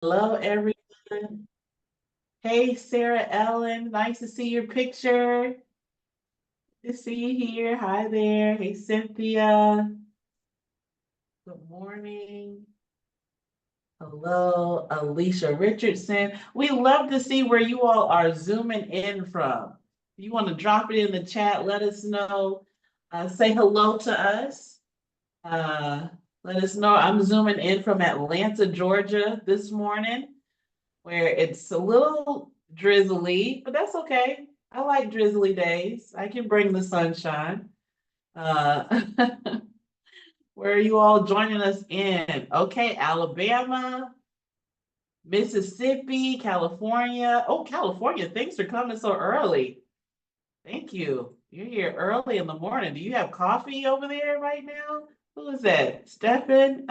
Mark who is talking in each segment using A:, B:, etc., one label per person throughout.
A: Hello, everyone. Hey, Sarah Ellen. Nice to see your picture. Good to see you here. Hi there. Hey, Cynthia. Good morning. Hello, Alicia Richardson. We love to see where you all are zooming in from. If you want to drop it in the chat, let us know. Say hello to us. Uh, Let us know. I'm zooming in from Atlanta, Georgia this morning, where it's a little drizzly, but that's okay. I like drizzly days. I can bring the sunshine. Uh, where are you all joining us in? Okay, Alabama, Mississippi, California. Oh, California, thanks for coming so early. Thank you. You're here early in the morning. Do you have coffee over there right now? Who is that? Stephen?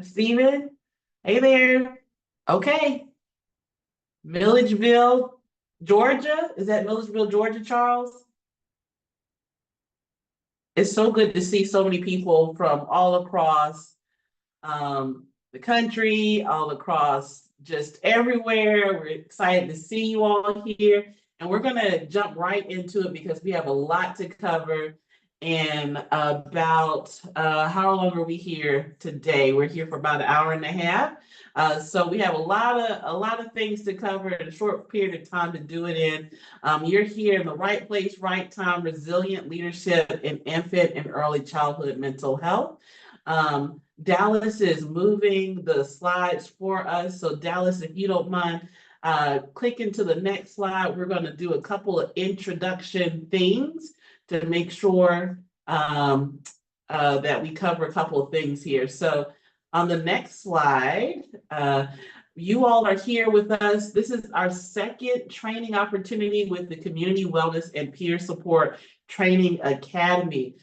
A: Steven? Hey there. Okay. Milledgeville, Georgia. Is that Milledgeville, Georgia, Charles? It's so good to see so many people from all across the country, all across just everywhere. We're excited to see you all here. And we're going to jump right into it because we have a lot to cover. And about how long are we here today? We're here for about an hour and a half. So we have a lot of things to cover in a short period of time to do it in. You're here in the right place, right time, resilient leadership in infant and early childhood mental health. Dallas is moving the slides for us. So Dallas, if you don't mind, clicking to the next slide, we're going to do a couple of introduction things to make sure that we cover a couple of things here. So on the next slide, you all are here with us. This is our second training opportunity with the Community Wellness and Peer Support Training Academy.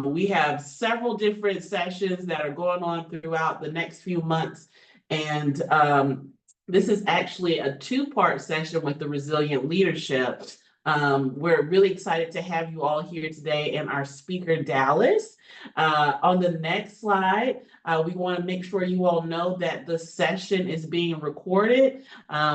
A: We have several different sessions that are going on throughout the next few months. And this is actually a two-part session with the resilient leadership. We're really excited to have you all here today and our speaker, Dallas. On the next slide, we want to make sure you all know that the session is being recorded.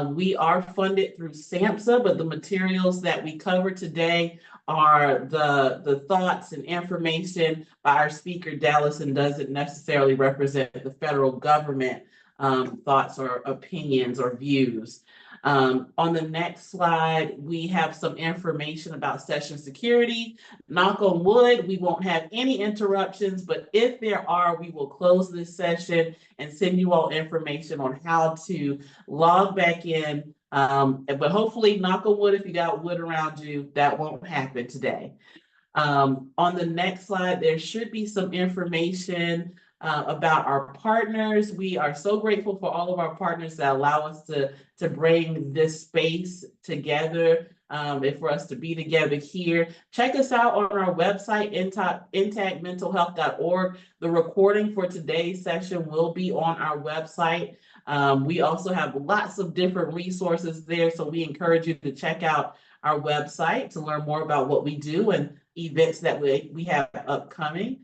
A: We are funded through SAMHSA, but the materials that we cover today are the thoughts and information by our speaker, Dallas, and doesn't necessarily represent the federal government thoughts or opinions or views. On the next slide, we have some information about session security. Knock on wood, we won't have any interruptions, but if there are, we will close this session and send you all information on how to log back in. But hopefully, knock on wood, if you got wood around you, that won't happen today. On the next slide, there should be some information about our partners. We are so grateful for all of our partners that allow us to bring this space together and for us to be together here. Check us out on our website, intactmentalhealth.org. The recording for today's session will be on our website. We also have lots of different resources there, so we encourage you to check out our website to learn more about what we do and events that we have upcoming.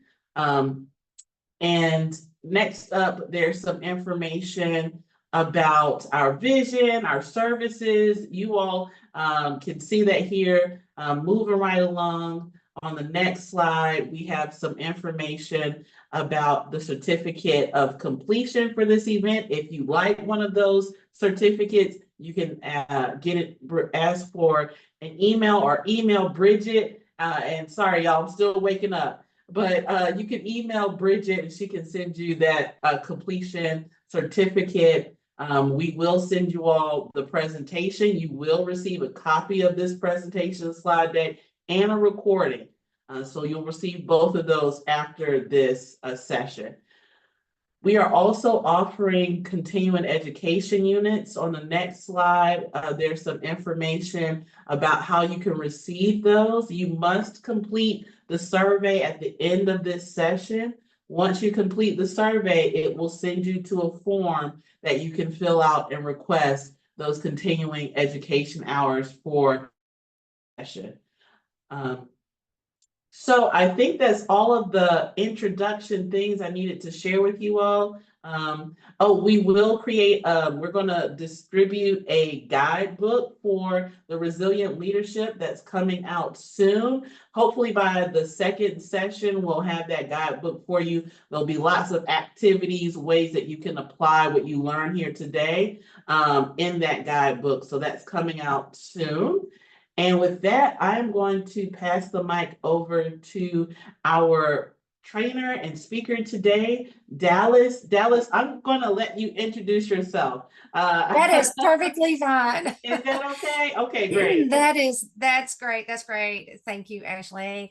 A: And next up, there's some information about our vision, our services. You all can see that here, moving right along. On the next slide, we have some information about the certificate of completion for this event. If you like one of those certificates, you can get it, ask for an email or email Bridget. And sorry, y'all, I'm still waking up. But you can email Bridget and she can send you that completion certificate. We will send you all the presentation. You will receive a copy of this presentation slide deck and a recording. So you'll receive both of those after this session. We are also offering continuing education units. On the next slide, there's some information about how you can receive those. You must complete the survey at the end of this session. Once you complete the survey, it will send you to a form that you can fill out and request those continuing education hours for the session. So I think that's all of the introduction things I needed to share with you all. Oh, we will create, we're gonna distribute a guidebook for the resilient leadership that's coming out soon. Hopefully by the second session, we'll have that guidebook for you. There'll be lots of activities, ways that you can apply what you learn here today in that guidebook. So that's coming out soon. And with that, I'm going to pass the mic over to our trainer and speaker today, Dallas. Dallas, I'm going to let you introduce yourself.
B: That is perfectly fine.
A: Is that okay? Okay, great.
B: That's great. That's great. Thank you, Ashley.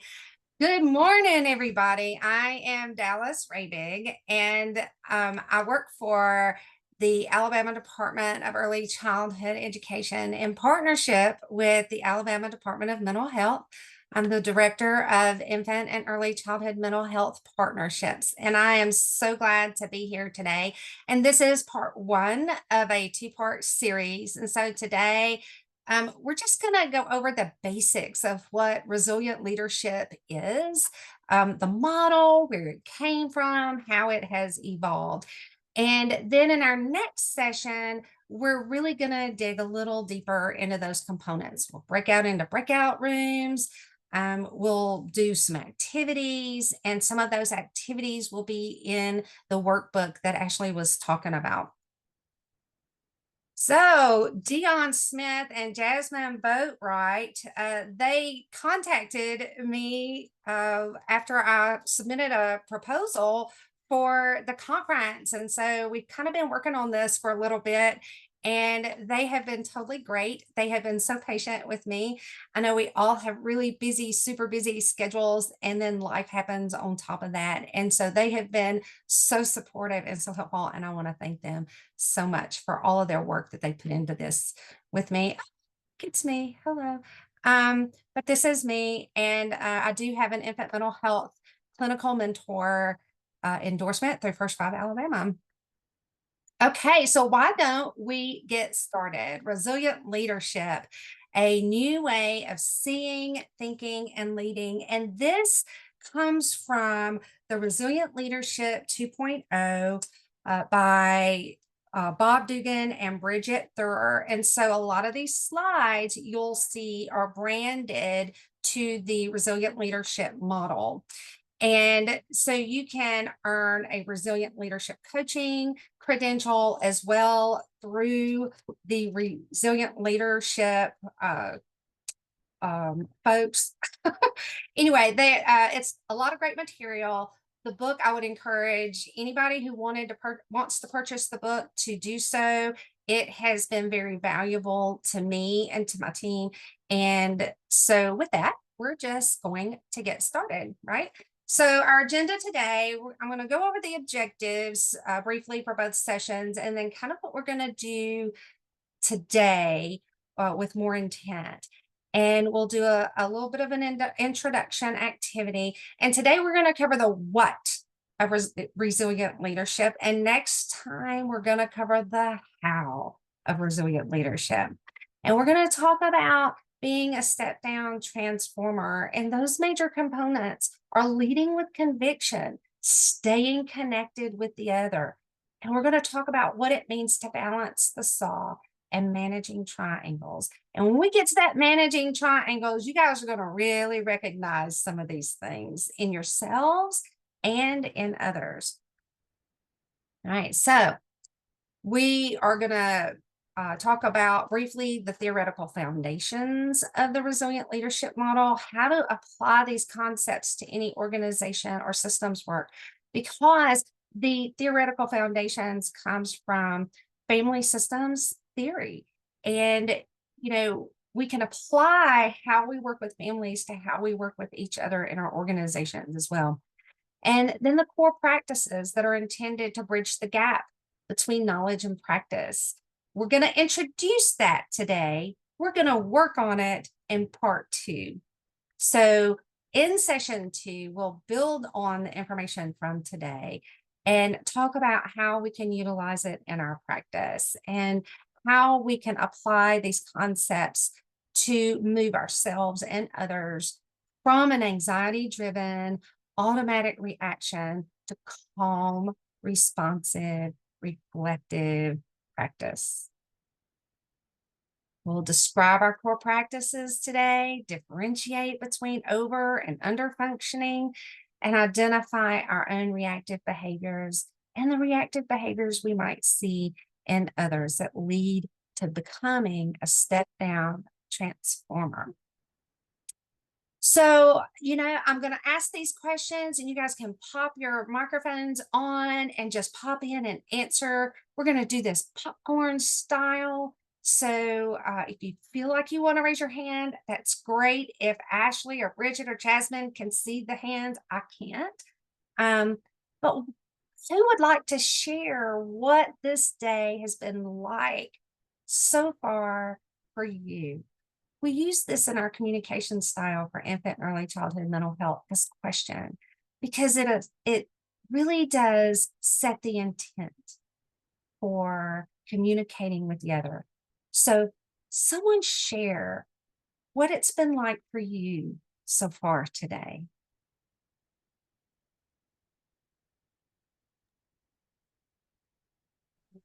B: Good morning, everybody. I am Dallas Rabig, and I work for the Alabama Department of Early Childhood Education in partnership with the Alabama Department of Mental Health. I'm the Director of Infant and Early Childhood Mental Health Partnerships, and I am so glad to be here today. And this is part one of a two-part series. And so today, we're just going to go over the basics of what resilient leadership is, the model, where it came from, how it has evolved. And then in our next session, we're really going to dig a little deeper into those components. We'll break out into breakout rooms. We'll do some activities, and some of those activities will be in the workbook that Ashley was talking about. So Dion Smith and Jasmine Boatwright, they contacted me after I submitted a proposal for the conference. And so we've kind of been working on this for a little bit, and they have been totally great. They have been so patient with me. I know we all have really busy, super busy schedules, and then life happens on top of that. And so they have been so supportive and so helpful. And I want to thank them so much for all of their work that they put into this with me. It's me. Hello. But this is me. And I do have an infant mental health clinical mentor endorsement through First Five Alabama. Okay, so why don't we get started? Resilient leadership, a new way of seeing, thinking, and leading. And this comes from the Resilient Leadership 2.0 by Bob Dugan and Bridget Thurer. And so a lot of these slides you'll see are branded to the Resilient Leadership model. And so you can earn a resilient leadership coaching credential as well through the resilient leadership folks. Anyway, it's a lot of great material. The book, I would encourage anybody who wants to purchase the book to do so. It has been very valuable to me and to my team. And so with that, we're just going to get started, right? So our agenda today, I'm going to go over the objectives briefly for both sessions, and then kind of what we're going to do today with more intent. And we'll do a little bit of an introduction activity. And today we're going to cover the what of resilient leadership. And next time we're going to cover the how of resilient leadership. And we're going to talk about being a step down transformer. And those major components are leading with conviction, staying connected with the other. And we're going to talk about what it means to balance the saw and managing triangles. And when we get to that managing triangles, you guys are going to really recognize some of these things in yourselves and in others. All right, so we are going to talk about briefly the theoretical foundations of the resilient leadership model, how to apply these concepts to any organization or systems work, because the theoretical foundations comes from family systems theory. And, you know, we can apply how we work with families to how we work with each other in our organizations as well. And then the core practices that are intended to bridge the gap between knowledge and practice. We're going to introduce that today. We're going to work on it in part two. So in session two, we'll build on the information from today and talk about how we can utilize it in our practice and how we can apply these concepts to move ourselves and others from an anxiety-driven automatic reaction to calm, responsive, reflective practice. We'll describe our core practices today, differentiate between over and under functioning, and identify our own reactive behaviors and the reactive behaviors we might see in others that lead to becoming a step down transformer. So, I'm going to ask these questions and you guys can pop your microphones on and just pop in and answer. We're going to do this popcorn style. So, if you feel like you want to raise your hand, that's great. If Ashley or Bridget or Jasmine can see the hands, I can't. But who would like to share what this day has been like so far for you? We use this in our communication style for infant and early childhood mental health, this question, because it really does set the intent for communicating with the other. So someone share what it's been like for you so far today.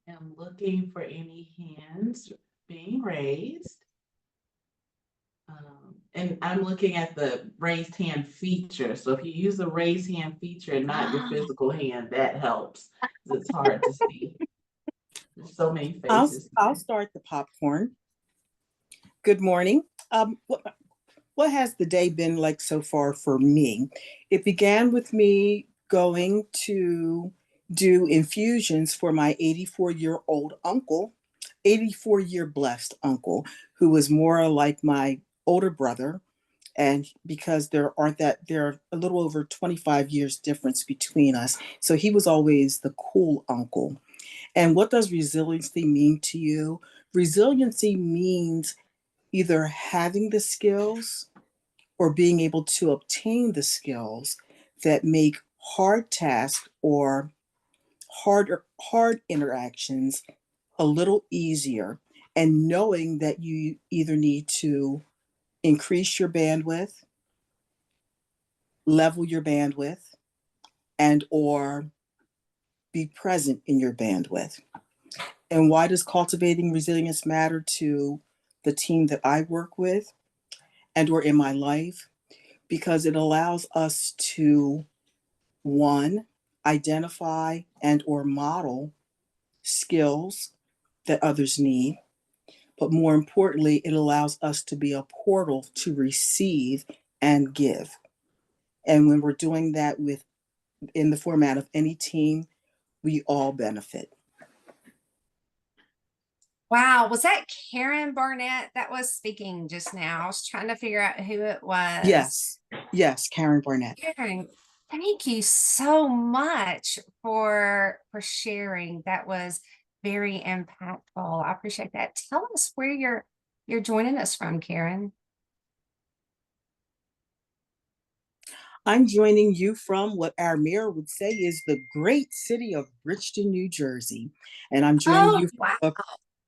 A: I'm looking for any hands being raised. And I'm looking at the raised hand feature. So if you use the raised hand feature and not your physical hand, that helps. It's hard to see. There's so many faces.
C: I'll start the popcorn. Good morning. What has the day been like so far for me? It began with me going to do infusions for my 84-year-old uncle, 84-year blessed uncle, who was more like my older brother. And because there are a little over 25 years difference between us. So he was always the cool uncle. And what does resiliency mean to you? Resiliency means either having the skills or being able to obtain the skills that make hard tasks or hard interactions a little easier, and knowing that you either need to increase your bandwidth, level your bandwidth, and or be present in your bandwidth. And why does cultivating resilience matter to the team that I work with and or in my life? Because it allows us to, one, identify and or model skills that others need. But more importantly, it allows us to be a portal to receive and give. And when we're doing that in the format of any team, we all benefit.
B: Wow, was that Karen Barnett that was speaking just now? I was trying to figure out who it was.
C: Yes, Karen Barnett.
B: Karen, thank you so much for sharing. That was very impactful. I appreciate that. Tell us where you're joining us from, Karen.
C: I'm joining you from what our mayor would say is the great city of Bridgeton, New Jersey. And I'm joining you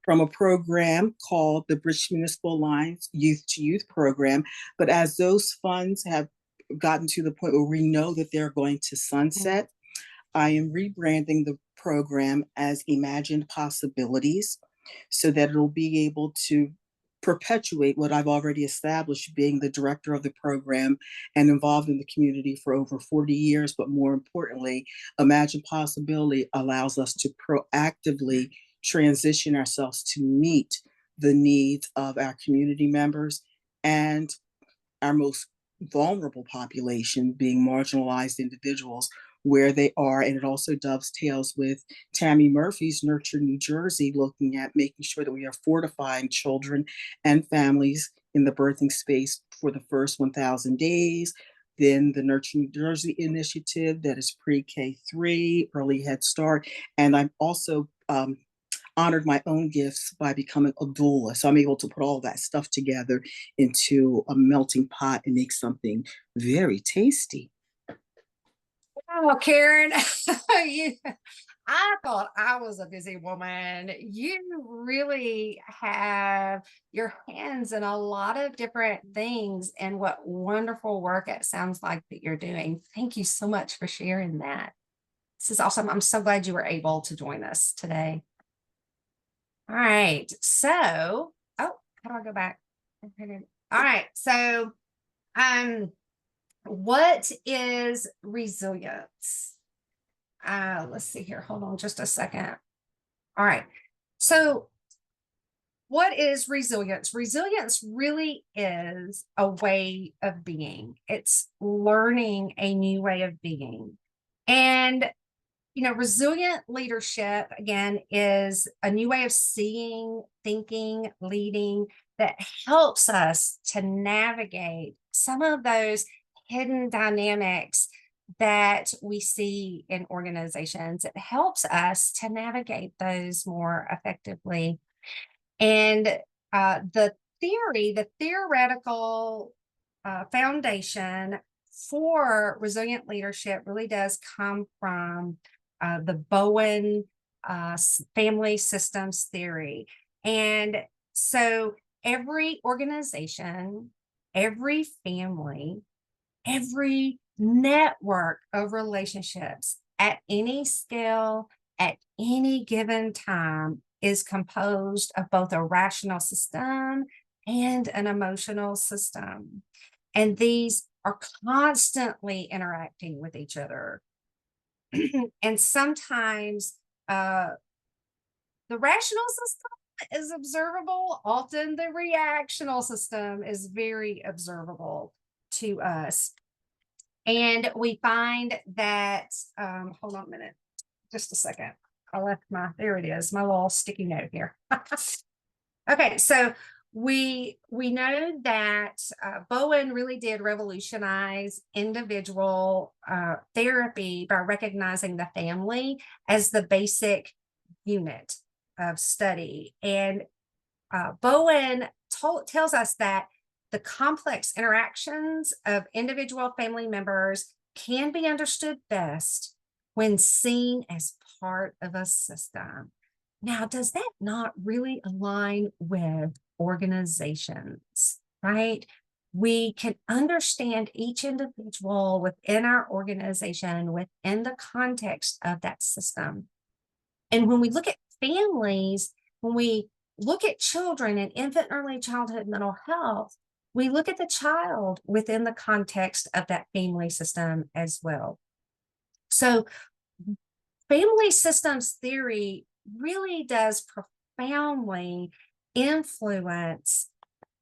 C: from a program called the Bridgeton Municipal Alliance Youth to Youth Program. But as those funds have gotten to the point where we know that they're going to sunset, I am rebranding the program as Imagined Possibilities so that it'll be able to perpetuate what I've already established, being the director of the program and involved in the community for over 40 years. But more importantly, Imagine Possibility allows us to proactively transition ourselves to meet the needs of our community members and our most vulnerable population, being marginalized individuals, where they are. And it also dovetails with Tammy Murphy's Nurture New Jersey, looking at making sure that we are fortifying children and families in the birthing space for the first 1,000 days. Then the Nurture New Jersey initiative that is pre-K3, early Head Start. And I'm also honored my own gifts by becoming a doula. So I'm able to put all that stuff together into a melting pot and make something very tasty.
B: Oh, Karen, I thought I was a busy woman. You really have your hands in a lot of different things, and what wonderful work it sounds like that you're doing. Thank you so much for sharing that. This is awesome. I'm so glad you were able to join us today. All right. So, oh, how do I go back? All right. So, what is resilience? Let's see here. Hold on just a second. All right. So, what is resilience? Resilience really is a way of being. It's learning a new way of being. And resilient leadership, again, is a new way of seeing, thinking, leading that helps us to navigate some of those hidden dynamics that we see in organizations. It helps us to navigate those more effectively. And the theoretical foundation for resilient leadership really does come from the Bowen family systems theory. And so every organization, every family, every network of relationships at any scale, at any given time, is composed of both a rational system and an emotional system. And these are constantly interacting with each other. And sometimes the rational system is observable. Often the reactional system is very observable to us. And we find that, hold on a minute, just a second. I left there it is, my little sticky note here. Okay, so we know that Bowen really did revolutionize individual therapy by recognizing the family as the basic unit of study. And Bowen tells us that the complex interactions of individual family members can be understood best when seen as part of a system. Now, does that not really align with organizations, right? We can understand each individual within our organization within the context of that system. And when we look at families, when we look at children and infant and early childhood mental health, we look at the child within the context of that family system as well. So family systems theory really does profoundly influence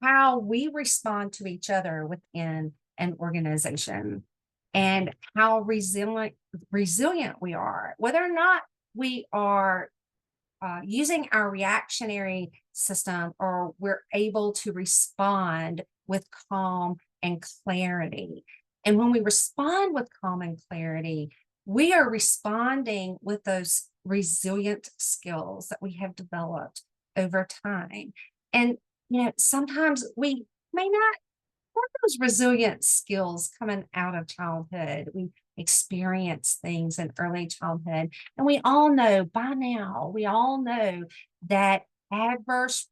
B: how we respond to each other within an organization and how resilient we are, whether or not we are using our reactionary system or we're able to respond with calm and clarity. And when we respond with calm and clarity, we are responding with those resilient skills that we have developed over time. And, sometimes we may not have those resilient skills coming out of childhood. We experience things in early childhood. And we all know by now, that adverse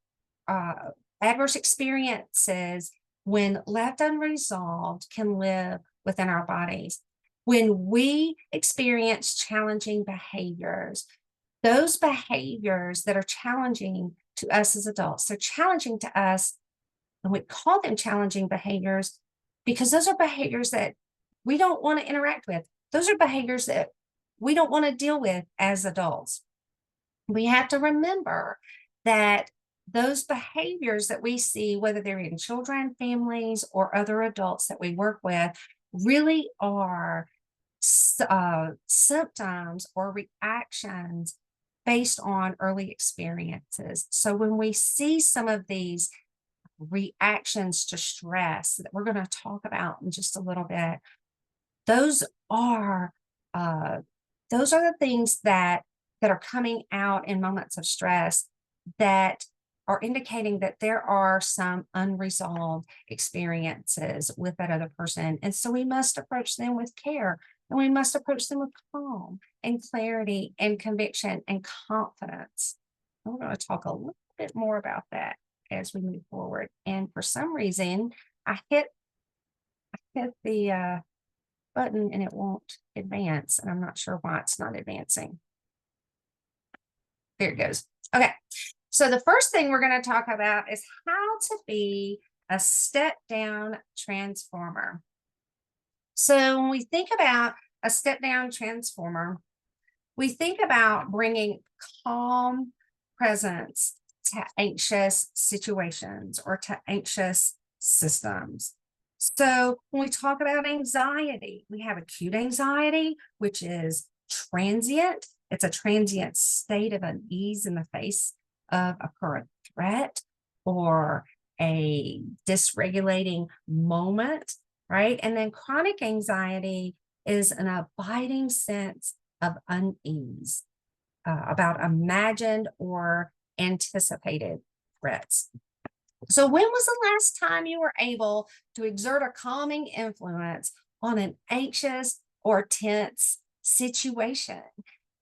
B: experiences, when left unresolved, can live within our bodies. When we experience challenging behaviors, those behaviors that are challenging to us as adults, they're challenging to us, and we call them challenging behaviors because those are behaviors that we don't want to interact with. Those are behaviors that we don't want to deal with as adults. We have to remember that those behaviors that we see, whether they're in children, families, or other adults that we work with, really are symptoms or reactions based on early experiences. So when we see some of these reactions to stress that we're going to talk about in just a little bit, those are the things that are coming out in moments of stress that are indicating that there are some unresolved experiences with that other person. And so we must approach them with care, and we must approach them with calm and clarity and conviction and confidence. And we're going to talk a little bit more about that as we move forward. And for some reason, I hit the button and it won't advance. And I'm not sure why it's not advancing. There it goes. Okay. So the first thing we're going to talk about is how to be a step down transformer. So when we think about a step down transformer, we think about bringing calm presence to anxious situations or to anxious systems. So when we talk about anxiety, we have acute anxiety, which is transient. It's a transient state of unease in the face of a current threat or a dysregulating moment, right? And then chronic anxiety is an abiding sense of unease about imagined or anticipated threats. So when was the last time you were able to exert a calming influence on an anxious or tense situation?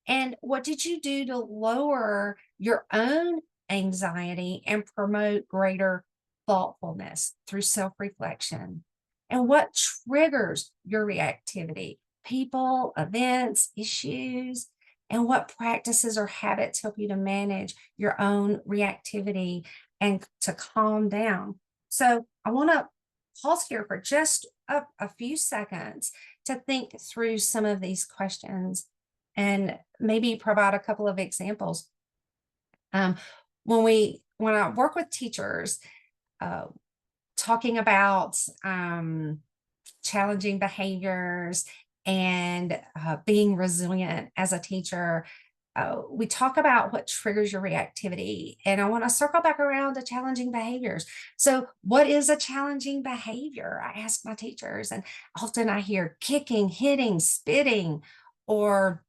B: And what did you do to lower your own anxiety and promote greater thoughtfulness through self-reflection? And what triggers your reactivity? People, events, issues, and what practices or habits help you to manage your own reactivity and to calm down? So I want to pause here for just a few seconds to think through some of these questions and maybe provide a couple of examples. When I work with teachers, talking about challenging behaviors and being resilient as a teacher, we talk about what triggers your reactivity. And I want to circle back around to challenging behaviors. So what is a challenging behavior? I ask my teachers, and often I hear kicking, hitting, spitting, or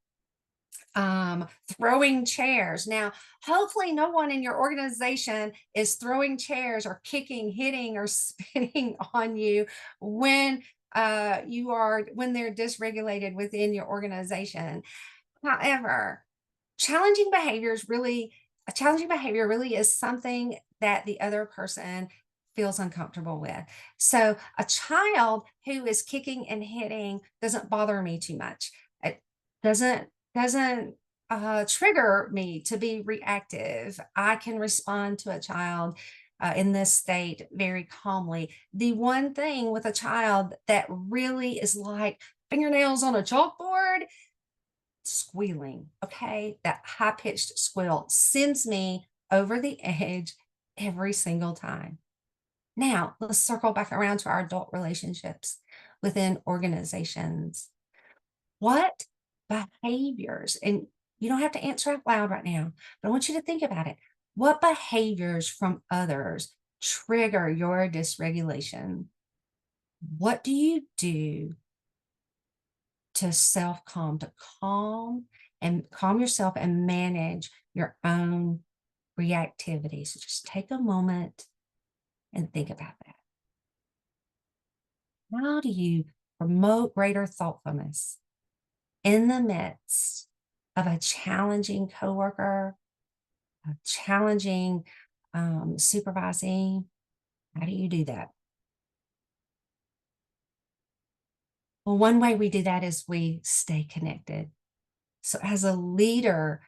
B: throwing chairs. Now, hopefully no one in your organization is throwing chairs or kicking, hitting, or spitting on you when when they're dysregulated within your organization. However, a challenging behavior really is something that the other person feels uncomfortable with. So a child who is kicking and hitting doesn't bother me too much. It doesn't trigger me to be reactive. I can respond to a child in this state very calmly. The one thing with a child that really is like fingernails on a chalkboard, squealing, okay? That high-pitched squeal sends me over the edge every single time. Now, let's circle back around to our adult relationships within organizations. What behaviors, and you don't have to answer out loud right now, but I want you to think about it. What behaviors from others trigger your dysregulation? What do you do to self-calm, to calm yourself and manage your own reactivity? So just take a moment and think about that. How do you promote greater thoughtfulness in the midst of a challenging coworker, a challenging supervising? How do you do that? Well, one way we do that is we stay connected. So as a leader,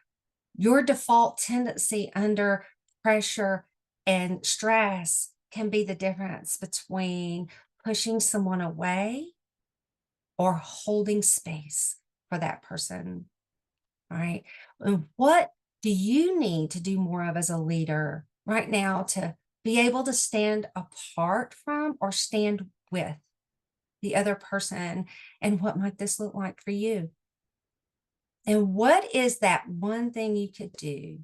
B: your default tendency under pressure and stress can be the difference between pushing someone away or holding space for that person. All right. And what do you need to do more of as a leader right now to be able to stand apart from or stand with the other person? And what might this look like for you? And what is that one thing you could do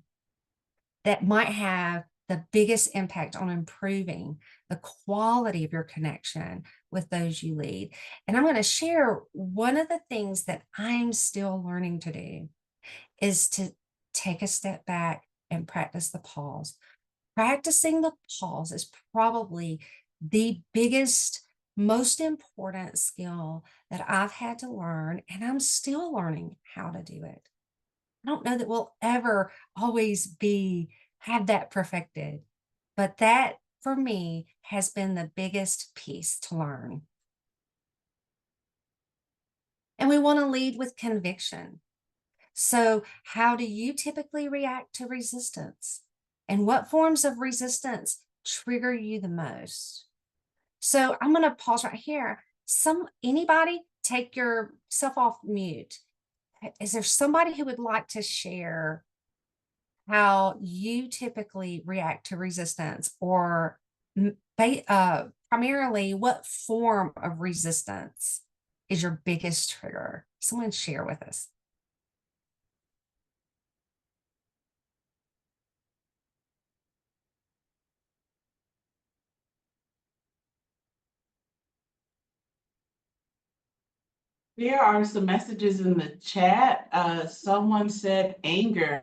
B: that might have the biggest impact on improving the quality of your connection with those you lead? And I'm going to share one of the things that I'm still learning to do is to take a step back and practice the pause. Practicing the pause is probably the biggest, most important skill that I've had to learn, and I'm still learning how to do it. I don't know that we'll ever always have that perfected, but that for me has been the biggest piece to learn. and we want to lead with conviction. So, how do you typically react to resistance? And what forms of resistance trigger you the most? So, I'm going to pause right here. Anybody take yourself off mute. Is there somebody who would like to share how you typically react to resistance, or primarily what form of resistance is your biggest trigger? Someone share with us.
A: There are some messages in the chat. Someone said anger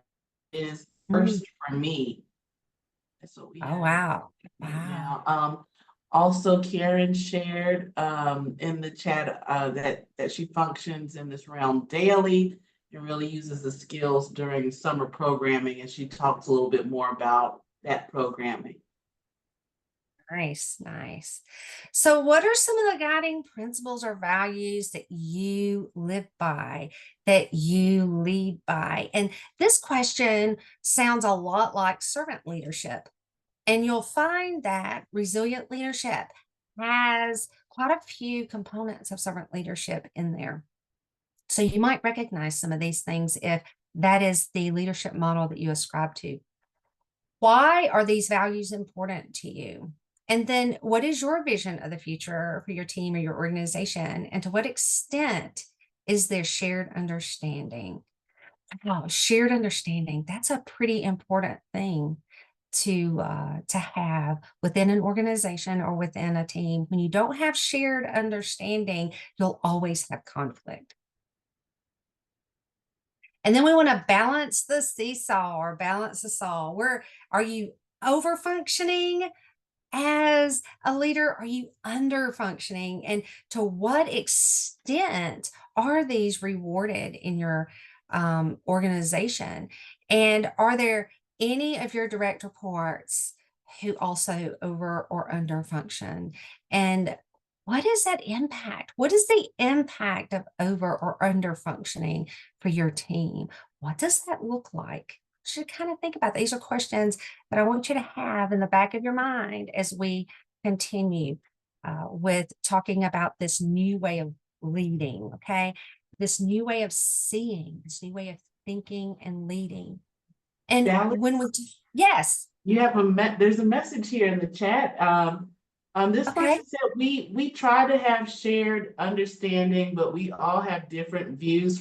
A: is first for me. That's what we
B: Oh,
A: have
B: wow.
A: right
B: Wow.
A: now. Also Karen shared in the chat that she functions in this realm daily and really uses the skills during summer programming, and she talks a little bit more about that programming.
B: Nice, nice. So, what are some of the guiding principles or values that you live by, that you lead by? And this question sounds a lot like servant leadership. And you'll find that resilient leadership has quite a few components of servant leadership in there. So, you might recognize some of these things if that is the leadership model that you ascribe to. Why are these values important to you? And then what is your vision of the future for your team or your organization? And to what extent is there shared understanding? Wow, shared understanding. That's a pretty important thing to have within an organization or within a team. When you don't have shared understanding, you'll always have conflict. And then we want to balance the seesaw or balance the saw. Where are you over functioning as a leader? Are you under functioning? And to what extent are these rewarded in your organization? And are there any of your direct reports who also over or under function? And what is that impact? What is the impact of over or under functioning for your team? What does that look like? You should kind of think about these are questions that I want you to have in the back of your mind as we continue with talking about this new way of leading, okay? This new way of seeing, this new way of thinking and leading. And
A: Dallas,
B: when yes.
A: you have there's a message here in the chat. This
B: Okay.
A: person said we try to have shared understanding, but we all have different views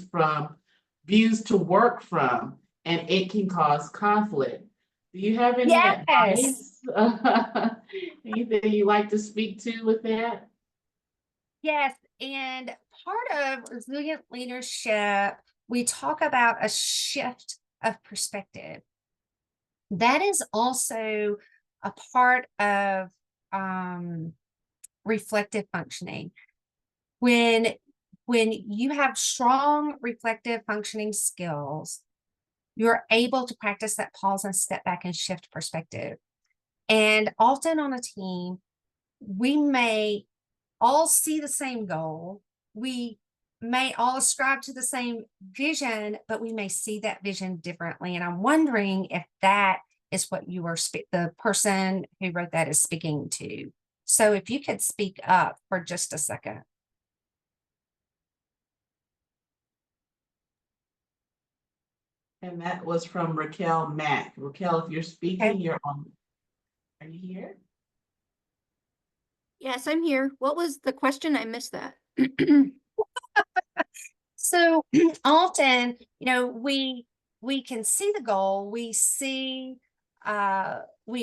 A: to work from, and it can cause conflict. Do you have any
B: Yes.
A: advice? Anything you like to speak to with that?
B: Yes. And part of resilient leadership, we talk about a shift of perspective. That is also a part of reflective functioning. When you have strong reflective functioning skills, you're able to practice that pause and step back and shift perspective. And often on a team, we may all see the same goal. We may all ascribe to the same vision, but we may see that vision differently. And I'm wondering if that is what you were the person who wrote that is speaking to. So if you could speak up for just a second.
A: And that was from Raquel Mack. Raquel, if you're speaking,
B: Okay.
A: you're on. Are you here?
D: Yes, I'm here. What was the question? I missed that.
B: So often, we can see the goal, we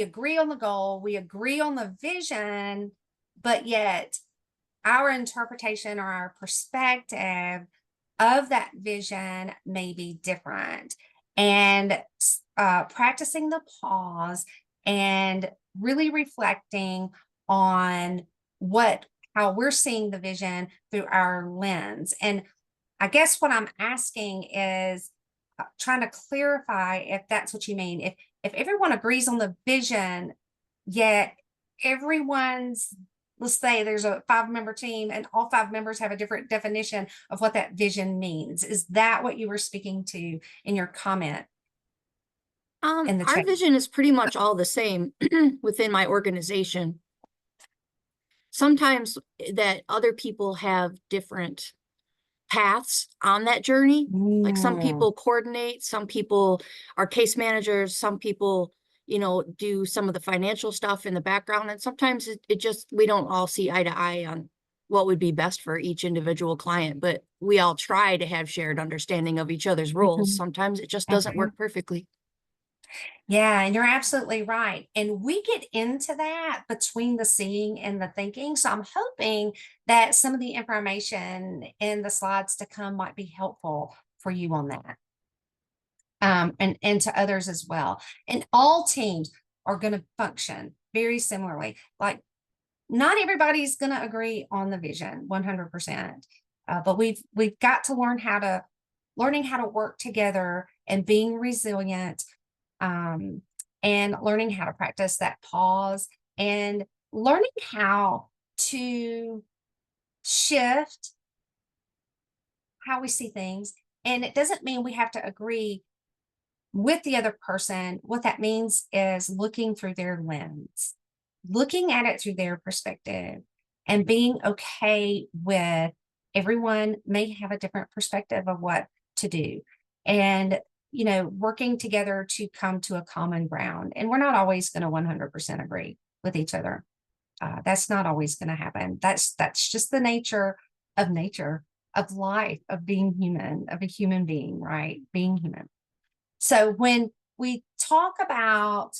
B: agree on the goal, we agree on the vision, but yet our interpretation or our perspective of that vision may be different. And practicing the pause and really reflecting on how we're seeing the vision through our lens. And I guess what I'm asking is trying to clarify if that's what you mean. If everyone agrees on the vision, yet everyone's let's say there's a 5-member team and all 5 members have a different definition of what that vision means. Is that what you were speaking to in your comment? In the
D: Our
B: training?
D: vision is pretty much all the same within my organization. Sometimes that other people have different paths on that journey. Like some people coordinate, some people are case managers, some people, you know, do some of the financial stuff in the background. And sometimes it just, we don't all see eye to eye on what would be best for each individual client, but we all try to have shared understanding of each other's roles. Sometimes it just doesn't work perfectly.
B: Yeah, and you're absolutely right. And we get into that between the seeing and the thinking. So I'm hoping that some of the information in the slides to come might be helpful for you on that. And to others as well. And all teams are going to function very similarly. Like, not everybody's going to agree on the vision 100%. But we've got to learning how to work together and being resilient, and learning how to practice that pause and learning how to shift how we see things. And it doesn't mean we have to agree with the other person. What that means is looking through their lens, looking at it through their perspective, and being okay with everyone may have a different perspective of what to do. And, you know, working together to come to a common ground. And we're not always going to 100% agree with each other. That's not always going to happen. That's just the nature of life, of being human, of a human being, right? Being human. So when we talk about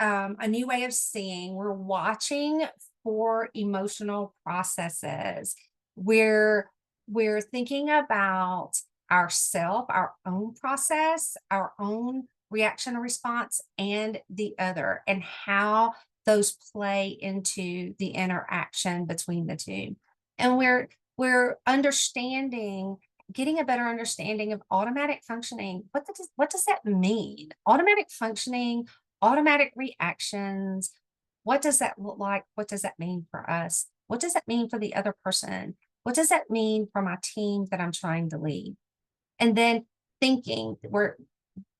B: a new way of seeing, we're watching for emotional processes. We're thinking about ourself, our own process, our own reaction or response, and the other, and how those play into the interaction between the two. And we're understanding, getting a better understanding of automatic functioning. What does that mean? Automatic functioning, automatic reactions. What does that look like? What does that mean for us? What does that mean for the other person? What does that mean for my team that I'm trying to lead? And then we're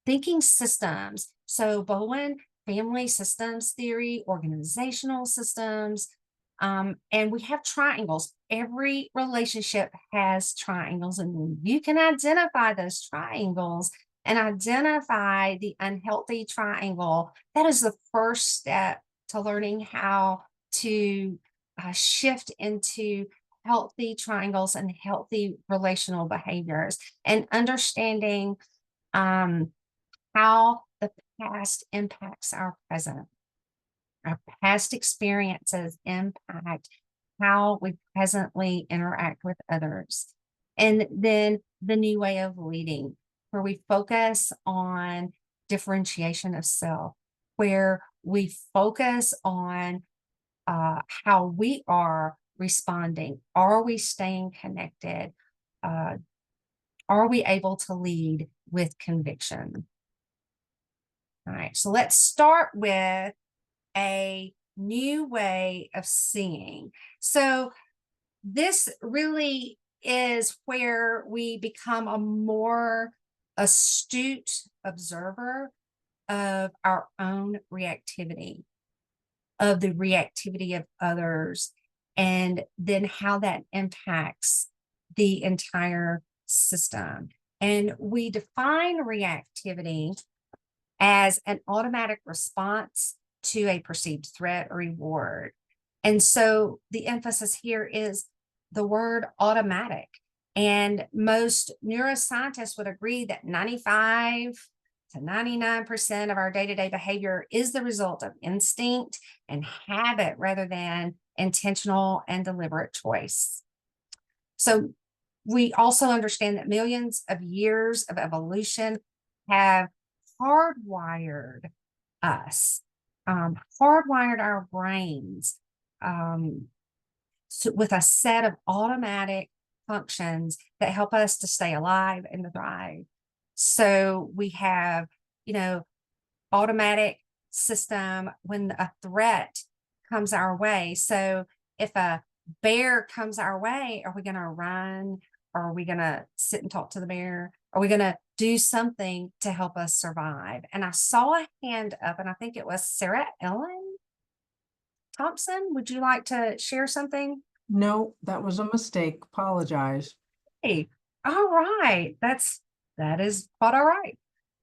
B: thinking systems. So Bowen, family systems theory, organizational systems, and we have triangles. Every relationship has triangles, and when you can identify those triangles and identify the unhealthy triangle, that is the first step to learning how to shift into healthy triangles and healthy relational behaviors, and understanding how the past impacts our present. Our past experiences impact how we presently interact with others. And then the new way of leading, where we focus on differentiation of self, where we focus on how we are responding. Are we staying connected? Are we able to lead with conviction? All right, so let's start with a new way of seeing. So this really is where we become a more astute observer of our own reactivity, of the reactivity of others, and then how that impacts the entire system. And we define reactivity as an automatic response to a perceived threat or reward. And so the emphasis here is the word automatic. And most neuroscientists would agree that 95 to 99% of our day-to-day behavior is the result of instinct and habit rather than intentional and deliberate choice. So we also understand that millions of years of evolution have hardwired us, hardwired our brains with a set of automatic functions that help us to stay alive and to thrive. So we have, automatic system when a threat comes our way. So if a bear comes our way, are we going to run? Or are we going to sit and talk to the bear? Are we going to do something to help us survive? And I saw a hand up, and I think it was Sarah Ellen Thompson. Would you like to share something?
E: No, that was a mistake. Apologize.
B: Hey, all right. That is quite all right.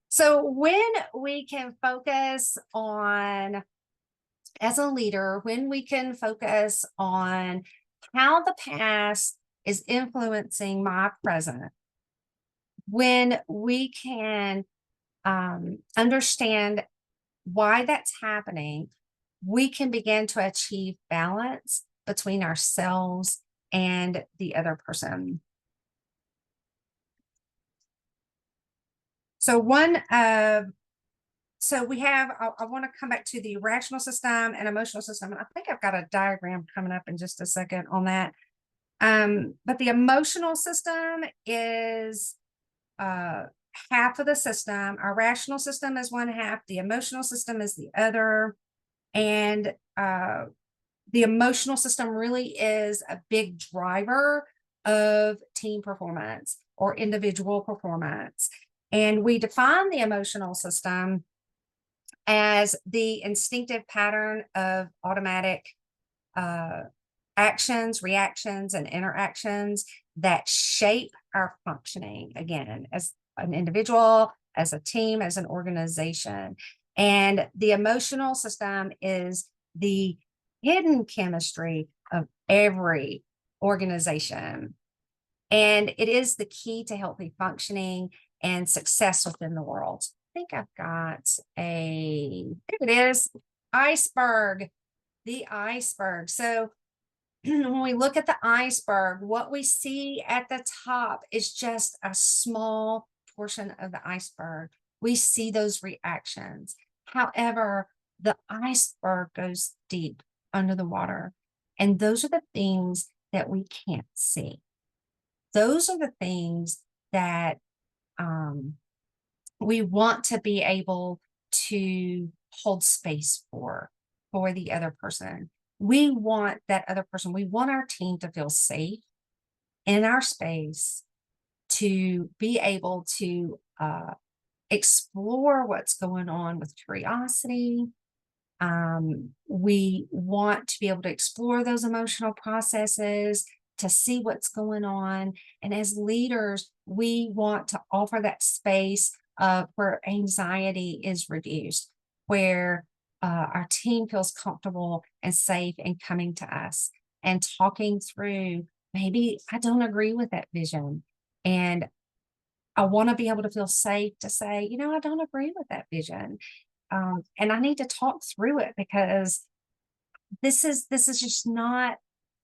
B: So when we can focus on, as a leader, when we can focus on how the past is influencing my present, when we can understand why that's happening, we can begin to achieve balance between ourselves and the other person. So we have, I want to come back to the rational system and emotional system. And I think I've got a diagram coming up in just a second on that. But the emotional system is half of the system. Our rational system is one half. The emotional system is the other. And the emotional system really is a big driver of team performance or individual performance. And we define the emotional system as the instinctive pattern of automatic actions, reactions, and interactions that shape our functioning, again, as an individual, as a team, as an organization. And the emotional system is the hidden chemistry of every organization. And it is the key to healthy functioning and success within the world. I think I've got there it is, iceberg, the iceberg. So when we look at the iceberg, what we see at the top is just a small portion of the iceberg. We see those reactions. However, the iceberg goes deep under the water. And those are the things that we can't see. Those are the things that we want to be able to hold space for the other person. We want that other person, we want our team to feel safe in our space, to be able to explore what's going on with curiosity. We want to be able to explore those emotional processes, to see what's going on. And as leaders, we want to offer that space where anxiety is reduced, where our team feels comfortable and safe in coming to us and talking through, maybe I don't agree with that vision. And I want to be able to feel safe to say, I don't agree with that vision. And I need to talk through it, because this is just not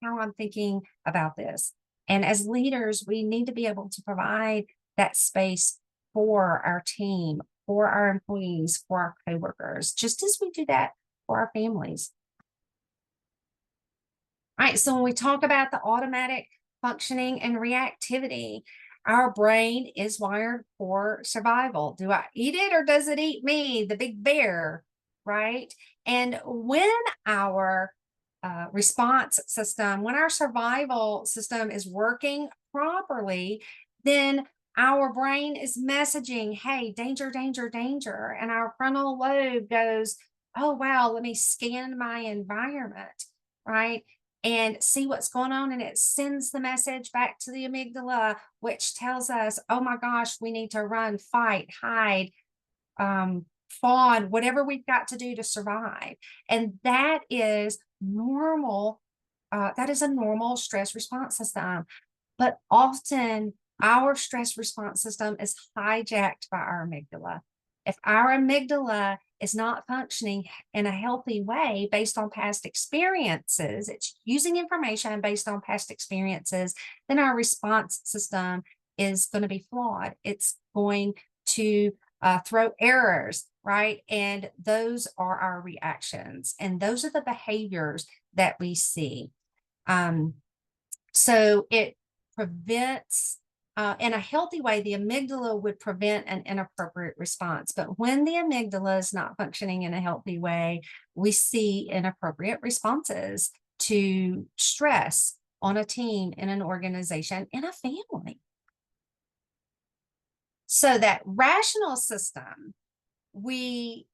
B: how I'm thinking about this. And as leaders, we need to be able to provide that space for our team, for our employees, for our coworkers, just as we do that for our families. All right, so when we talk about the automatic functioning and reactivity, our brain is wired for survival. Do I eat it or does it eat me? The big bear, right? And when our response system, when our survival system is working properly, then our brain is messaging, hey, danger, danger, danger. And our frontal lobe goes, oh, wow, let me scan my environment, right? And see what's going on. And it sends the message back to the amygdala, which tells us, oh my gosh, we need to run, fight, hide, fawn, whatever we've got to do to survive. And that is normal. That is a normal stress response system. But often our stress response system is hijacked by our amygdala. If our amygdala is not functioning in a healthy way based on past experiences, it's using information based on past experiences, then our response system is going to be flawed. It's going to throw errors, right? And those are our reactions. And those are the behaviors that we see. So it prevents, in a healthy way, the amygdala would prevent an inappropriate response. But when the amygdala is not functioning in a healthy way, we see inappropriate responses to stress on a team, in an organization, in a family. So that rational system, we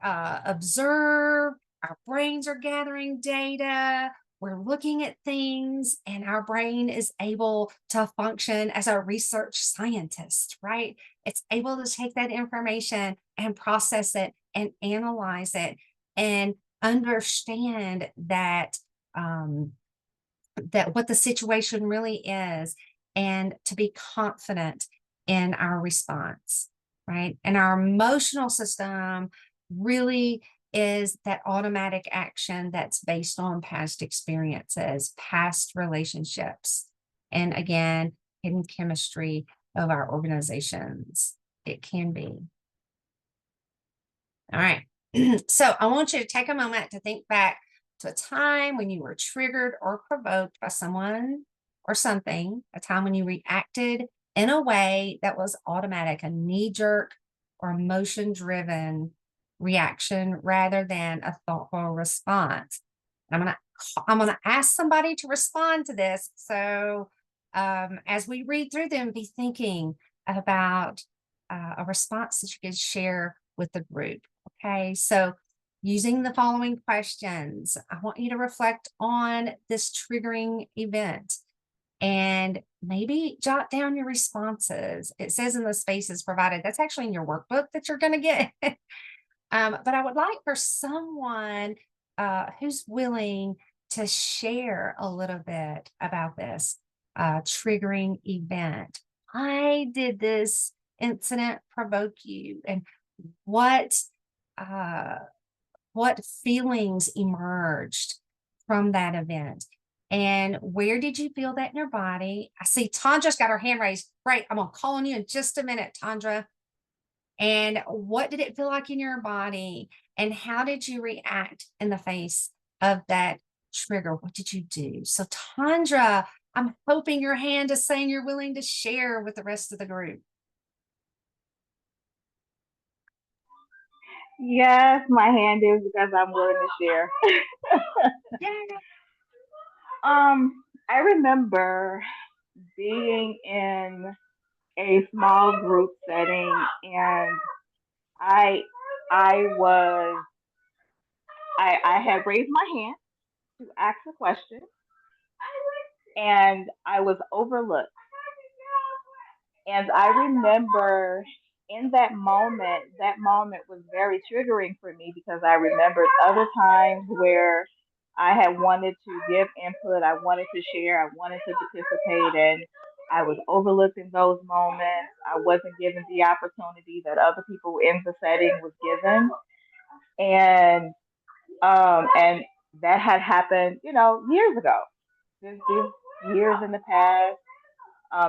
B: observe, our brains are gathering data, we're looking at things, and our brain is able to function as a research scientist, right? It's able to take that information and process it and analyze it and understand that that what the situation really is, and to be confident in our response, right? And our emotional system really is that automatic action that's based on past experiences, past relationships, and again, hidden chemistry of our organizations. It can be. All right. So I want you to take a moment to think back to a time when you were triggered or provoked by someone or something, a time when you reacted in a way that was automatic, a knee-jerk or emotion-driven reaction rather than a thoughtful response. I'm gonna ask somebody to respond to this. So as we read through them, be thinking about a response that you could share with the group. Okay, so using the following questions, I want you to reflect on this triggering event and maybe jot down your responses. It says in the spaces provided, that's actually in your workbook that you're going to get. But I would like for someone who's willing to share a little bit about this triggering event. Why did this incident provoke you, and what feelings emerged from that event? And where did you feel that in your body? I see Tandra's got her hand raised. Great. I'm going to call on you in just a minute, Tandra. And what did it feel like in your body? And how did you react in the face of that trigger? What did you do? So Tandra, I'm hoping your hand is saying you're willing to share with the rest of the group.
F: Yes, my hand is, because I'm willing to share.
B: Yeah.
F: I remember being in a small group setting, and I had raised my hand to ask a question, and I was overlooked. And I remember in that moment was very triggering for me, because I remembered other times where I had wanted to give input, I wanted to share, I wanted to participate, and I was overlooked in those moments. I wasn't given the opportunity that other people in the setting was given. And that had happened, years ago. This years in the past.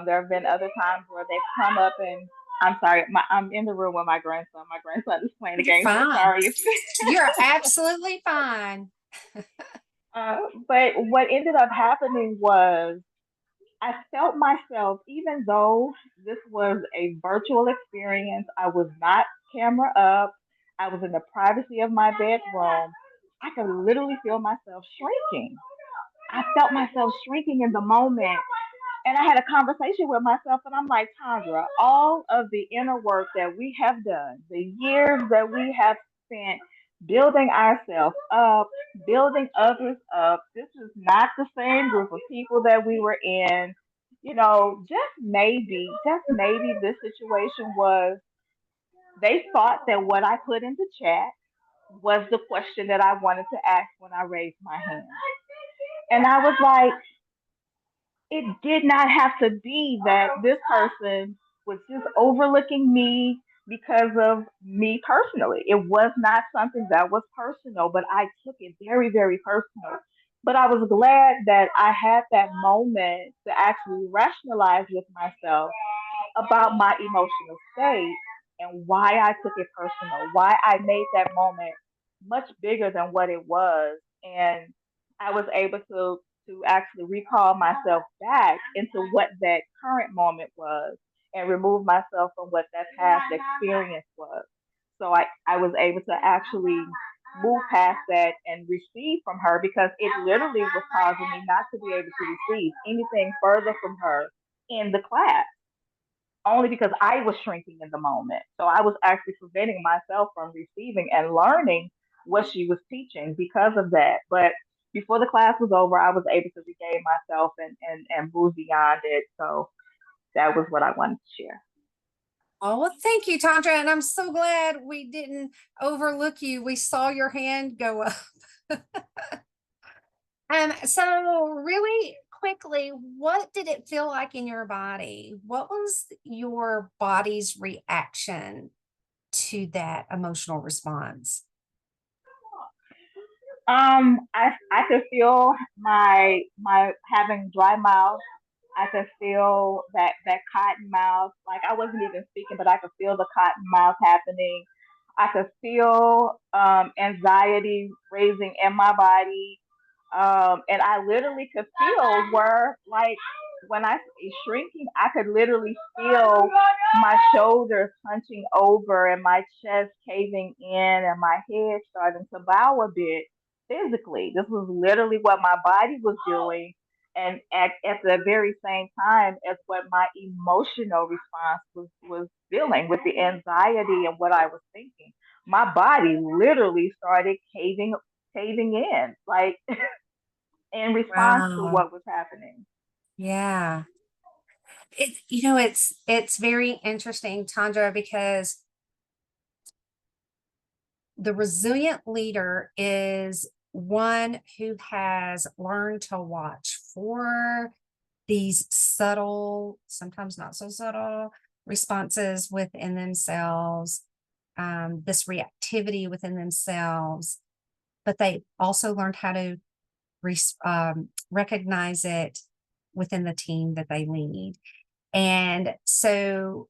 F: There have been other times where they've come up and I'm sorry, I'm in the room with my grandson. My grandson is playing the game. So sorry.
B: You're absolutely fine.
F: But what ended up happening was I felt myself, even though this was a virtual experience, I was not camera up, I was in the privacy of my bedroom, I could literally feel myself shrinking. I felt myself shrinking in the moment. And I had a conversation with myself, and I'm like, Tandra, all of the inner work that we have done, the years that we have spent building ourselves up, building others up, this is not the same group of people that we were in. Just maybe this situation was, they thought that what I put in the chat was the question that I wanted to ask when I raised my hand. And I was like, it did not have to be that this person was just overlooking me because of me personally. It was not something that was personal, but I took it very, very personal. But I was glad that I had that moment to actually rationalize with myself about my emotional state and why I took it personal, why I made that moment much bigger than what it was. And I was able to actually recall myself back into what that current moment was and remove myself from what that past experience was. So I was able to actually move past that and receive from her, because it literally was causing me not to be able to receive anything further from her in the class, only because I was shrinking in the moment. So I was actually preventing myself from receiving and learning what she was teaching because of that. But before the class was over, I was able to regain myself and move beyond it. So that was what I wanted to share.
B: Oh, well, thank you, Tandra. And I'm so glad we didn't overlook you. We saw your hand go up. So really quickly, what did it feel like in your body? What was your body's reaction to that emotional response?
F: I could feel my having dry mouth. I could feel that cotton mouth. Like I wasn't even speaking, but I could feel the cotton mouth happening. I could feel anxiety raising in my body. And I literally could feel where, like, when I say shrinking, I could literally feel my shoulders hunching over and my chest caving in and my head starting to bow a bit physically. This was literally what my body was doing. And at the very same time as what my emotional response was feeling with the anxiety and what I was thinking, my body literally started caving in, like in response to
B: Wow.
F: what was happening.
B: Yeah. It's very interesting, Tandra, because the resilient leader is one who has learned to watch for these subtle, sometimes not so subtle responses within themselves, this reactivity within themselves, but they also learned how to recognize it within the team that they lead. And so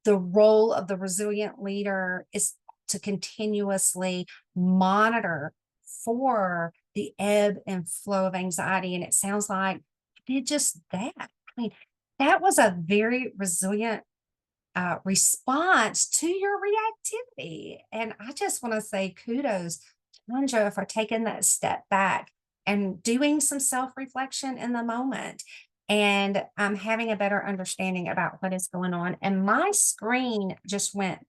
B: the role of the resilient leader is to continuously monitor for the ebb and flow of anxiety. And it sounds like I did just that. I mean, that was a very resilient response to your reactivity. And I just want to say kudos, Tandra, for taking that step back and doing some self-reflection in the moment and having a better understanding about what is going on. And my screen just went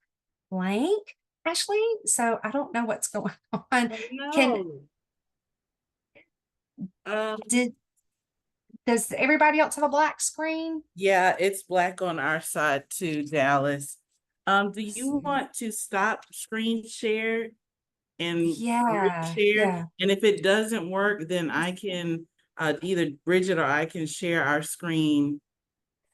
B: blank, Ashley. So I don't know what's going on.
A: No.
B: Does everybody else have a black screen?
A: Yeah, it's black on our side too, Dallas. Do you want to stop screen share and
B: Yeah,
A: share?
B: yeah.
A: And if it doesn't work, then I can either Bridget or I can share our screen.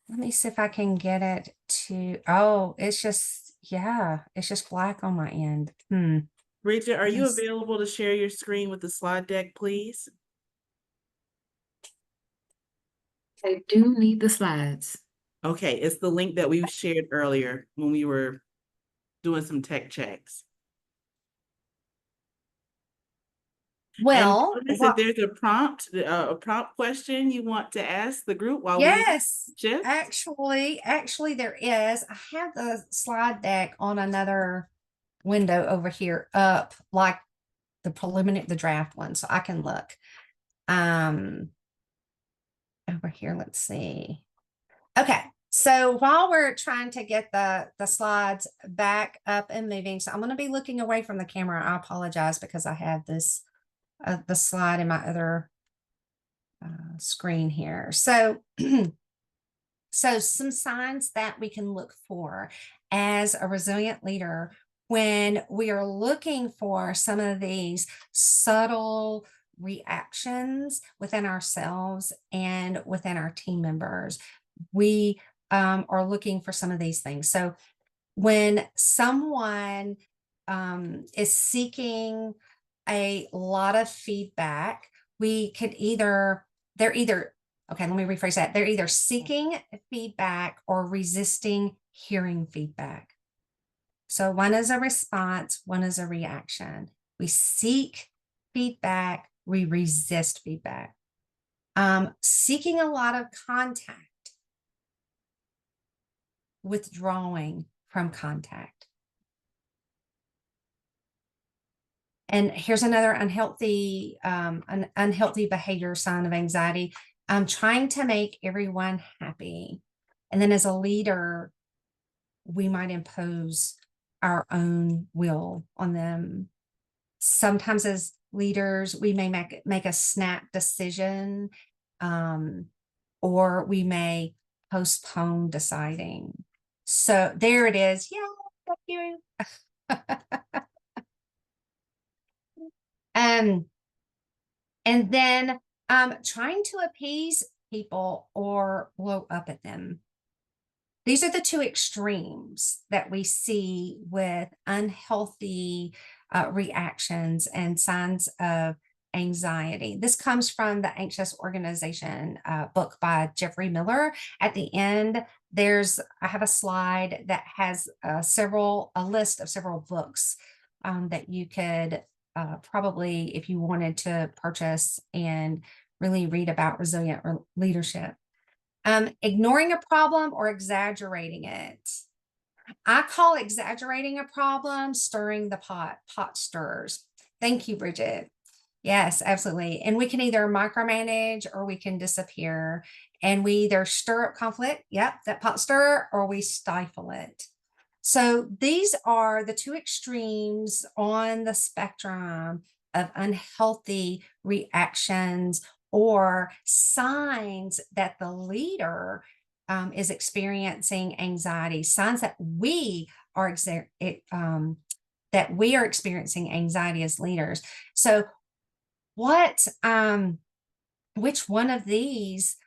B: Let me see if I can get it to, oh, it's just, yeah, it's just black on my end.
A: Bridget, are you
B: Yes.
A: available to share your screen with the slide deck, please?
G: I do need the slides.
A: Okay, it's the link that we shared earlier when we were doing some tech checks.
B: Well,
A: And if there's a prompt question you want to ask the group while
B: yes,
A: we shift.
B: actually there is. I have the slide deck on another window over here up, like the draft one, so I can look. Over here, let's see. Okay, so while we're trying to get the slides back up and moving, so I'm going to be looking away from the camera. I apologize because I had this the slide in my other screen here. So so some signs that we can look for as a resilient leader when we are looking for some of these subtle reactions within ourselves and within our team members. We are looking for some of these things. So when someone is seeking a lot of feedback, we could they're either, okay, let me rephrase that. They're either seeking feedback or resisting hearing feedback. So one is a response, one is a reaction. We seek feedback, we resist feedback. Seeking a lot of contact, withdrawing from contact. And here's another unhealthy, an unhealthy behavior sign of anxiety. I'm trying to make everyone happy. And then as a leader, we might impose our own will on them. Sometimes as leaders, we may make a snap decision, or we may postpone deciding. So there it is. Yeah, thank you. And then trying to appease people or blow up at them. These are the two extremes that we see with unhealthy reactions and signs of anxiety. This comes from the Anxious Organization book by Jeffrey Miller. At the end, I have a slide that has a list of several books that you could probably, if you wanted to purchase and really read about resilient leadership. Ignoring a problem or exaggerating it. I call exaggerating a problem stirring the pot. Pot stirs. Thank you, Bridget. Yes, absolutely. And we can either micromanage or we can disappear. And we either stir up conflict, yep, that pot stir, or we stifle it. So these are the two extremes on the spectrum of unhealthy reactions or signs that the leader is experiencing anxiety, signs that we are experiencing anxiety as leaders. So which one of these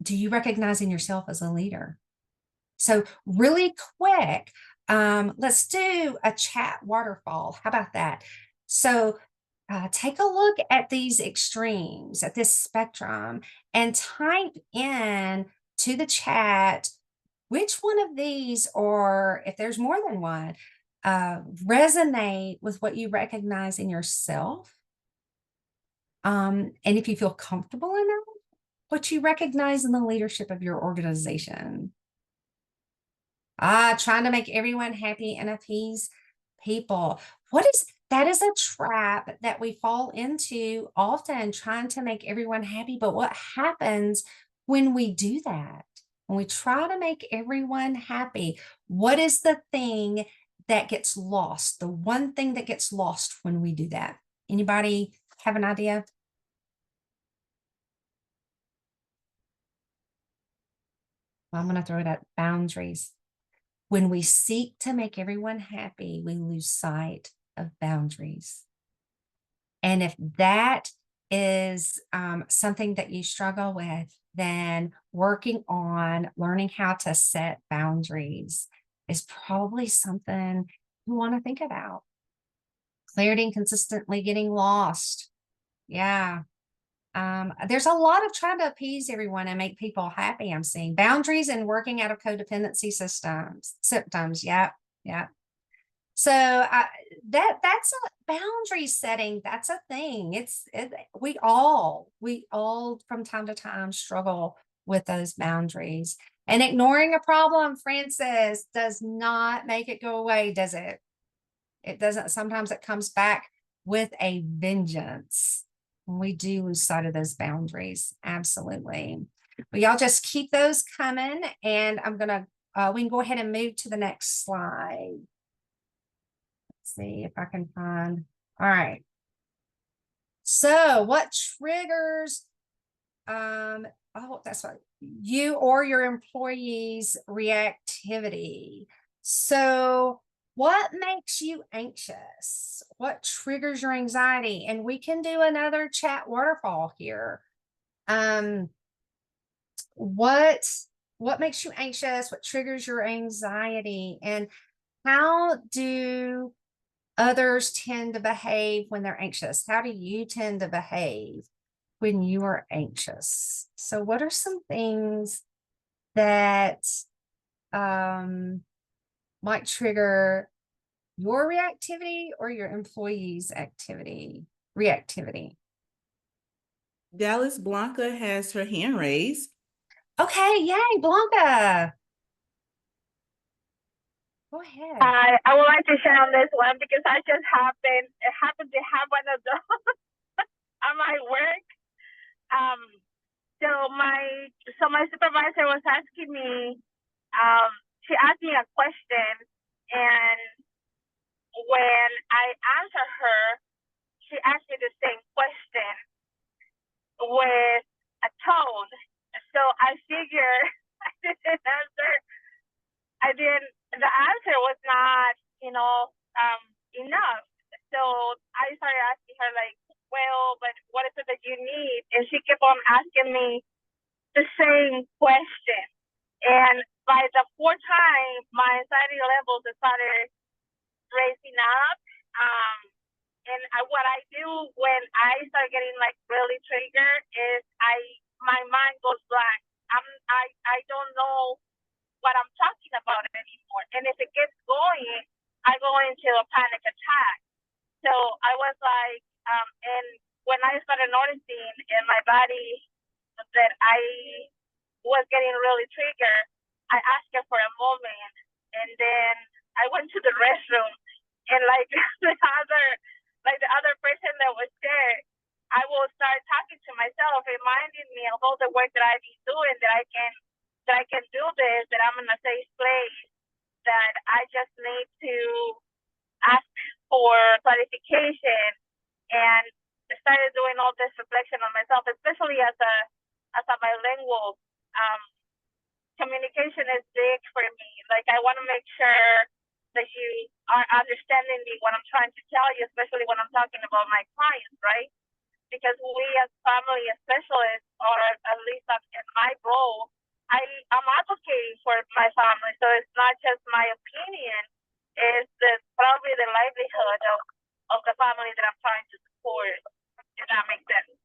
B: do you recognize in yourself as a leader? So really quick, let's do a chat waterfall. How about that? So take a look at these extremes, at this spectrum, and type in to the chat which one of these, or if there's more than one, resonate with what you recognize in yourself. And if you feel comfortable in that, what you recognize in the leadership of your organization. Trying to make everyone happy and appease people. That is a trap that we fall into often, trying to make everyone happy. But what happens when we do that? When we try to make everyone happy, what is the thing that gets lost? The one thing that gets lost when we do that? Anybody have an idea? I'm going to throw it at boundaries. When we seek to make everyone happy, we lose sight of boundaries. And if that is something that you struggle with, then working on learning how to set boundaries is probably something you want to think about. Clarity and consistently getting lost. Yeah. There's a lot of trying to appease everyone and make people happy. I'm seeing boundaries and working out of codependency symptoms. Yep. So that's a boundary setting. That's a thing. We all from time to time struggle with those boundaries. And ignoring a problem, Francis, does not make it go away, does it? It doesn't. Sometimes it comes back with a vengeance. We do lose sight of those boundaries. Absolutely. But y'all just keep those coming. And we can go ahead and move to the next slide. Let's see if I can find. All right. So what triggers, that's what you or your employees' reactivity. So what makes you anxious? What triggers your anxiety? And we can do another chat waterfall here. What makes you anxious? What triggers your anxiety? And how do others tend to behave when they're anxious? How do you tend to behave when you are anxious? So what are some things that might trigger your reactivity or your employees' reactivity?
H: Dallas Blanca has her hand raised.
B: Okay, yay, Blanca. Go ahead.
F: I would like to share on this one because I just happened to have one of those at my work. Um, so my supervisor was asking me. She asked me a question, and when I answered her, she asked me the same question with a tone. So I figured I didn't answer. The answer was not, enough. So I started asking her like, well, but what is it that you need? And she kept on asking me the same question. And by the fourth time, my anxiety levels started raising up. What I do when I start getting like really triggered is my mind goes blank. I don't know what I'm talking about anymore. And if it gets going, I go into a panic attack. So I was like, and when I started noticing in my body that I was getting really triggered, I asked her for a moment, and then I went to the restroom, and like the other person that was there, I will start talking to myself, reminding me of all the work that I've been doing, that I can do this, that I'm in a safe place, that I just need to ask for clarification, and started doing all this reflection on myself, especially as a bilingual. Communication is big for me. Like, I want to make sure that you are understanding me when I'm trying to tell you, especially when I'm talking about my clients, right? Because we as family specialists, or at least in my role, I'm advocating for my family. So it's not just my opinion, it's probably the livelihood of the family that I'm trying to support, if that makes sense.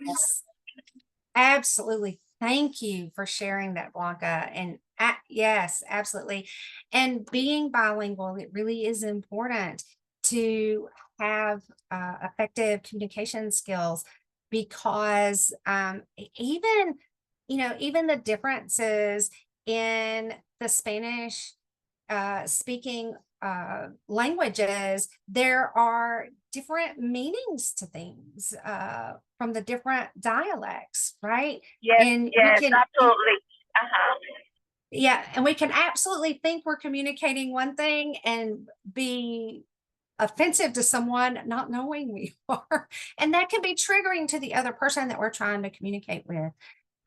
B: Yes. Absolutely. Thank you for sharing that, Blanca. And yes, absolutely. And being bilingual, it really is important to have effective communication skills, because even the differences in the Spanish speaking languages, there are different meanings to things from the different dialects, right?
F: Yes,
B: And
F: yes, absolutely.
B: Yeah, and we can absolutely think we're communicating one thing and be offensive to someone not knowing we are. And that can be triggering to the other person that we're trying to communicate with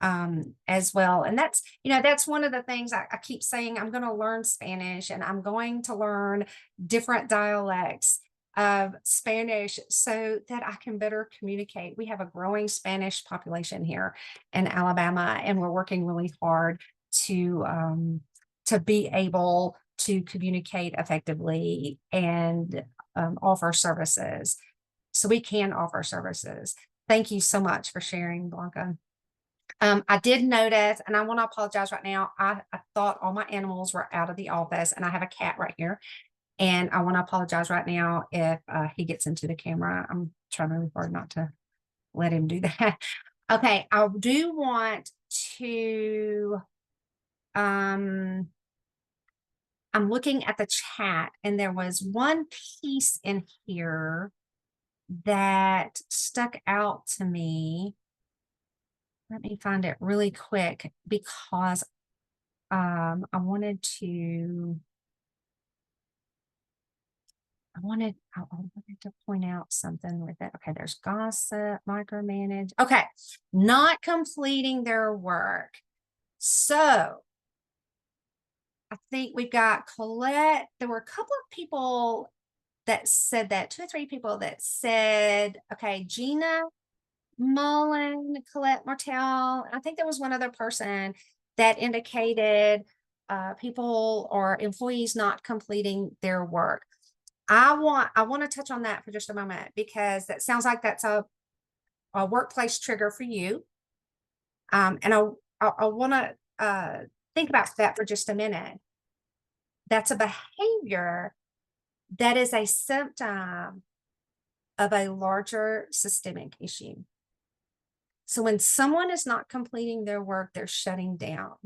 B: as well. And that's one of the things I keep saying. I'm going to learn Spanish, and I'm going to learn different dialects of Spanish so that I can better communicate. We have a growing Spanish population here in Alabama, and we're working really hard to be able to communicate effectively and offer services. So we can offer services. Thank you so much for sharing, Blanca. I did notice, and I want to apologize right now. I thought all my animals were out of the office, and I have a cat right here. And I want to apologize right now if he gets into the camera. I'm trying really hard not to let him do that. Okay, I do want to, I'm looking at the chat, and there was one piece in here that stuck out to me. Let me find it really quick, because I wanted to point out something with it. Okay, there's gossip, micromanage. Okay, not completing their work. So I think we've got Colette. There were a couple of people that said that, 2 or 3 people that said, okay, Gina Mullen, Colette Martel. I think there was one other person that indicated people or employees not completing their work. I want to touch on that for just a moment, because that sounds like that's a workplace trigger for you. And I want to think about that for just a minute. That's a behavior that is a symptom of a larger systemic issue. So when someone is not completing their work, they're shutting down.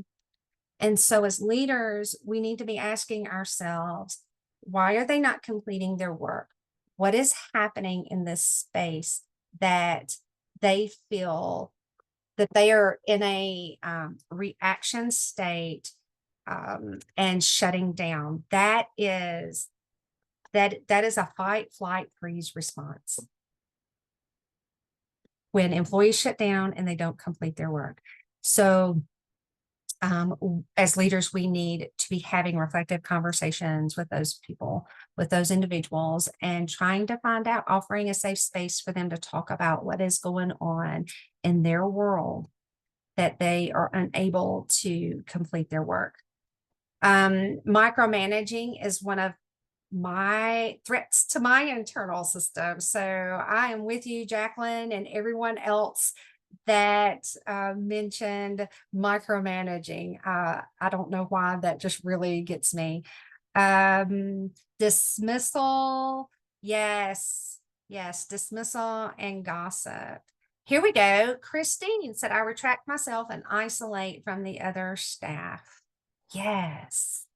B: And so as leaders, we need to be asking ourselves, why are they not completing their work? What is happening in this space that they feel that they are in a reaction state and shutting down? That is a fight, flight, freeze response when employees shut down and they don't complete their work. So as leaders, we need to be having reflective conversations with those people, with those individuals, and trying to find out, offering a safe space for them to talk about what is going on in their world that they are unable to complete their work. Micromanaging is one of my threats to my internal system. So I am with you, Jacqueline, and everyone else that mentioned micromanaging. I don't know why that just really gets me. Dismissal, yes, dismissal and gossip. Here we go. Christine said, I retract myself and isolate from the other staff. Yes.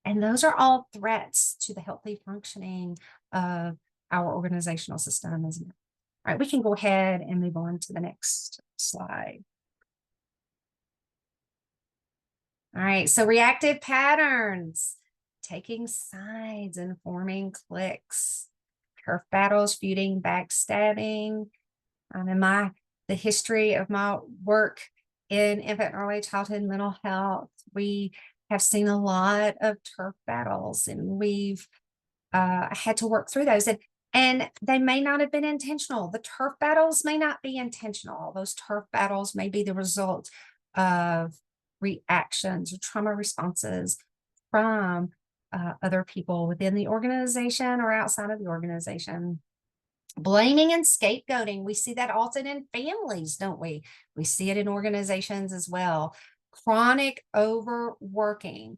B: And those are all threats to the healthy functioning of our organizational system, isn't it? All right, we can go ahead and move on to the next slide. All right, so reactive patterns, taking sides and forming cliques, turf battles, feuding, backstabbing. In the history of my work in infant and early childhood mental health, we have seen a lot of turf battles, and we've had to work through those. And they may not have been intentional. The turf battles may not be intentional. Those turf battles may be the result of reactions or trauma responses from other people within the organization or outside of the organization. Blaming and scapegoating. We see that often in families, don't we? We see it in organizations as well. Chronic overworking,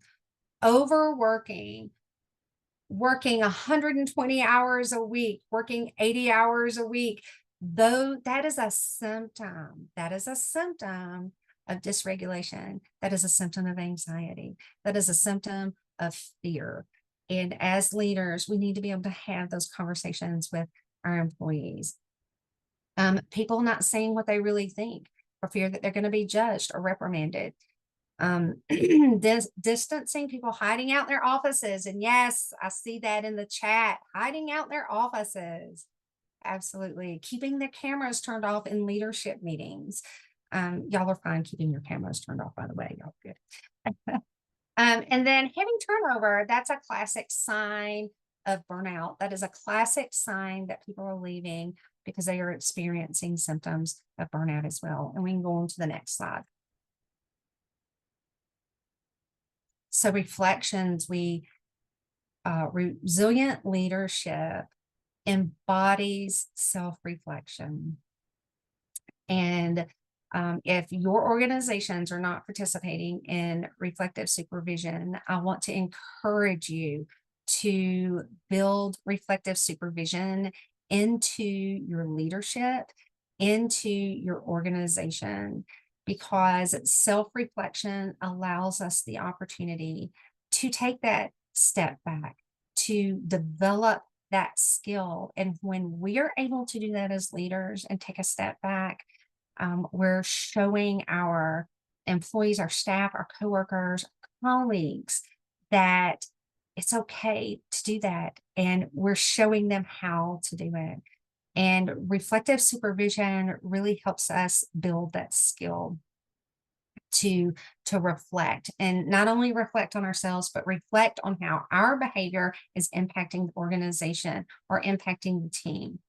B: working 120 hours a week, working 80 hours a week, though that is a symptom. That is a symptom of dysregulation. That is a symptom of anxiety. That is a symptom of fear. And as leaders, we need to be able to have those conversations with our employees. People not saying what they really think for fear that they're going to be judged or reprimanded. Distancing, people hiding out their offices. And yes, I see that in the chat, hiding out their offices. Absolutely. Keeping their cameras turned off in leadership meetings. Y'all are fine keeping your cameras turned off, by the way. Y'all good. And then having turnover, that's a classic sign of burnout. That is a classic sign that people are leaving because they are experiencing symptoms of burnout as well. And we can go on to the next slide. So reflections, resilient leadership embodies self-reflection. And if your organizations are not participating in reflective supervision, I want to encourage you to build reflective supervision into your leadership, into your organization, because self-reflection allows us the opportunity to take that step back, to develop that skill. And when we are able to do that as leaders and take a step back, we're showing our employees, our staff, our coworkers, colleagues that it's okay to do that. And we're showing them how to do it. And reflective supervision really helps us build that skill to reflect, and not only reflect on ourselves, but reflect on how our behavior is impacting the organization or impacting the team.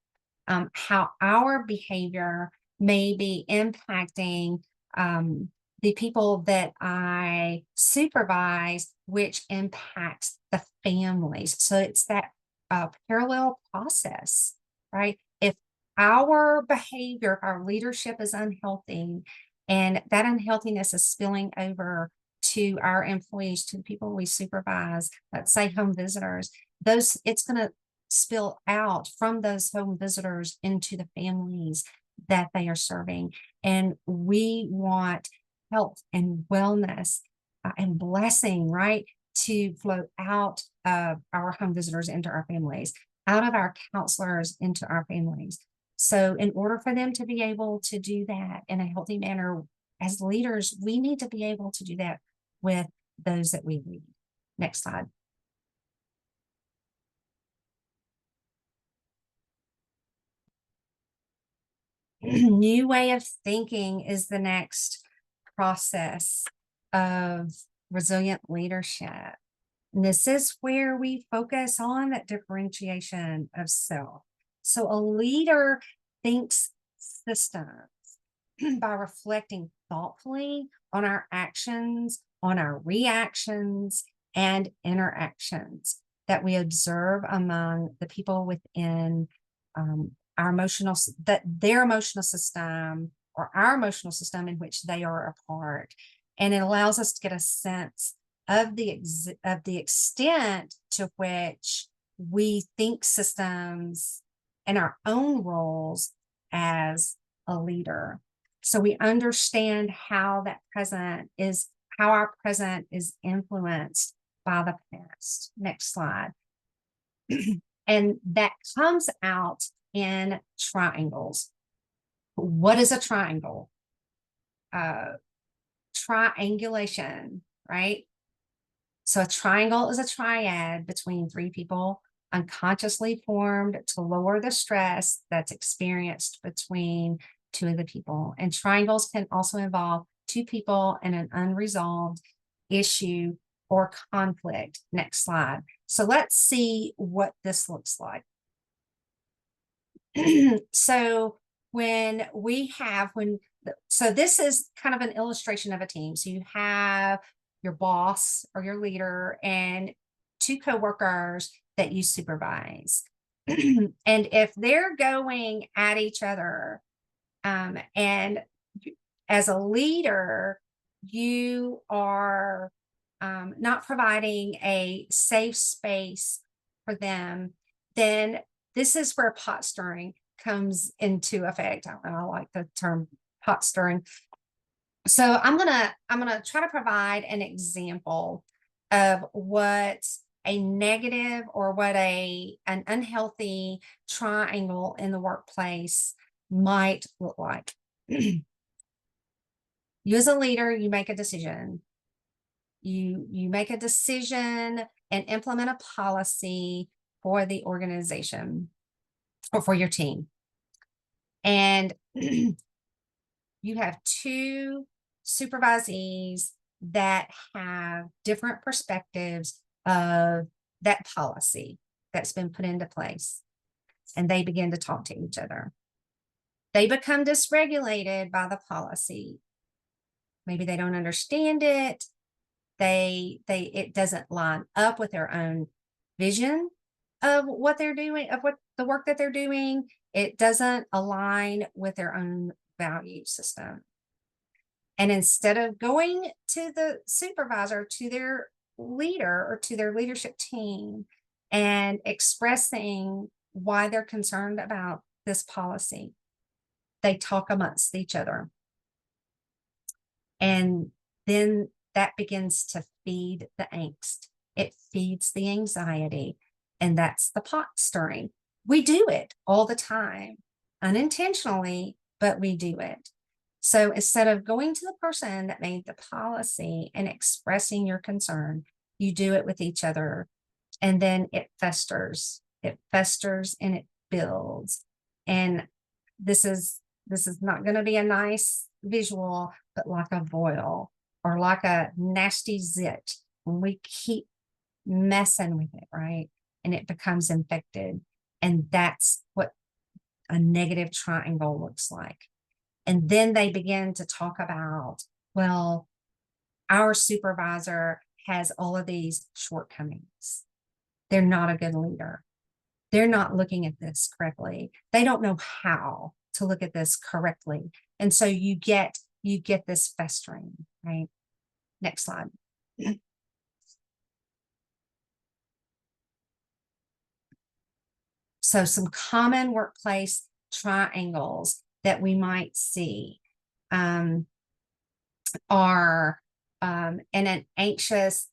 B: How our behavior may be impacting the people that I supervise, which impacts the families. So it's that parallel process, right? If our behavior, if our leadership is unhealthy, and that unhealthiness is spilling over to our employees, to the people we supervise, let's say home visitors, it's going to spill out from those home visitors into the families that they are serving. And we want health and wellness and blessing, right, to flow out of our home visitors into our families, out of our counselors into our families. So in order for them to be able to do that in a healthy manner, as leaders, we need to be able to do that with those that we lead. Next slide. New way of thinking is the next process of resilient leadership. And this is where we focus on that differentiation of self. So a leader thinks systems by reflecting thoughtfully on our actions, on our reactions, and interactions that we observe among the people within our emotional, that their emotional system or our emotional system in which they are a part. And it allows us to get a sense of the extent to which we think systems and our own roles as a leader. So we understand how our present is influenced by the past. Next slide. And that comes out in triangles. What is a triangle? Triangulation, right? So a triangle is a triad between three people unconsciously formed to lower the stress that's experienced between two of the people. And triangles can also involve two people and an unresolved issue or conflict. Next slide. So let's see what this looks like. So so this is kind of an illustration of a team. So you have your boss or your leader and two coworkers that you supervise. And if they're going at each other, and as a leader, you are not providing a safe space for them, then this is where pot stirring comes into effect. I like the term pot stirring. So I'm gonna try to provide an example of what a negative or what an unhealthy triangle in the workplace might look like. You as a leader, you make a decision. You make a decision and implement a policy for the organization or for your team. And you have two supervisees that have different perspectives of that policy that's been put into place. And they begin to talk to each other. They become dysregulated by the policy. Maybe they don't understand it. It doesn't line up with their own vision of what they're doing, of what the work that they're doing. It doesn't align with their own value system. And instead of going to the supervisor, to their leader or to their leadership team and expressing why they're concerned about this policy, they talk amongst each other. And then that begins to feed the angst. It feeds the anxiety. And that's the pot stirring. We do it all the time, unintentionally, but we do it. So instead of going to the person that made the policy and expressing your concern, you do it with each other. And then it festers and it builds. And this is not going to be a nice visual, but like a boil or like a nasty zit. When we keep messing with it, right? And it becomes infected. And that's what a negative triangle looks like. And then they begin to talk about, well, our supervisor has all of these shortcomings. They're not a good leader. They're not looking at this correctly. They don't know how to look at this correctly. And so you get this festering, right? Next slide. So some common workplace triangles that we might see. are and an anxious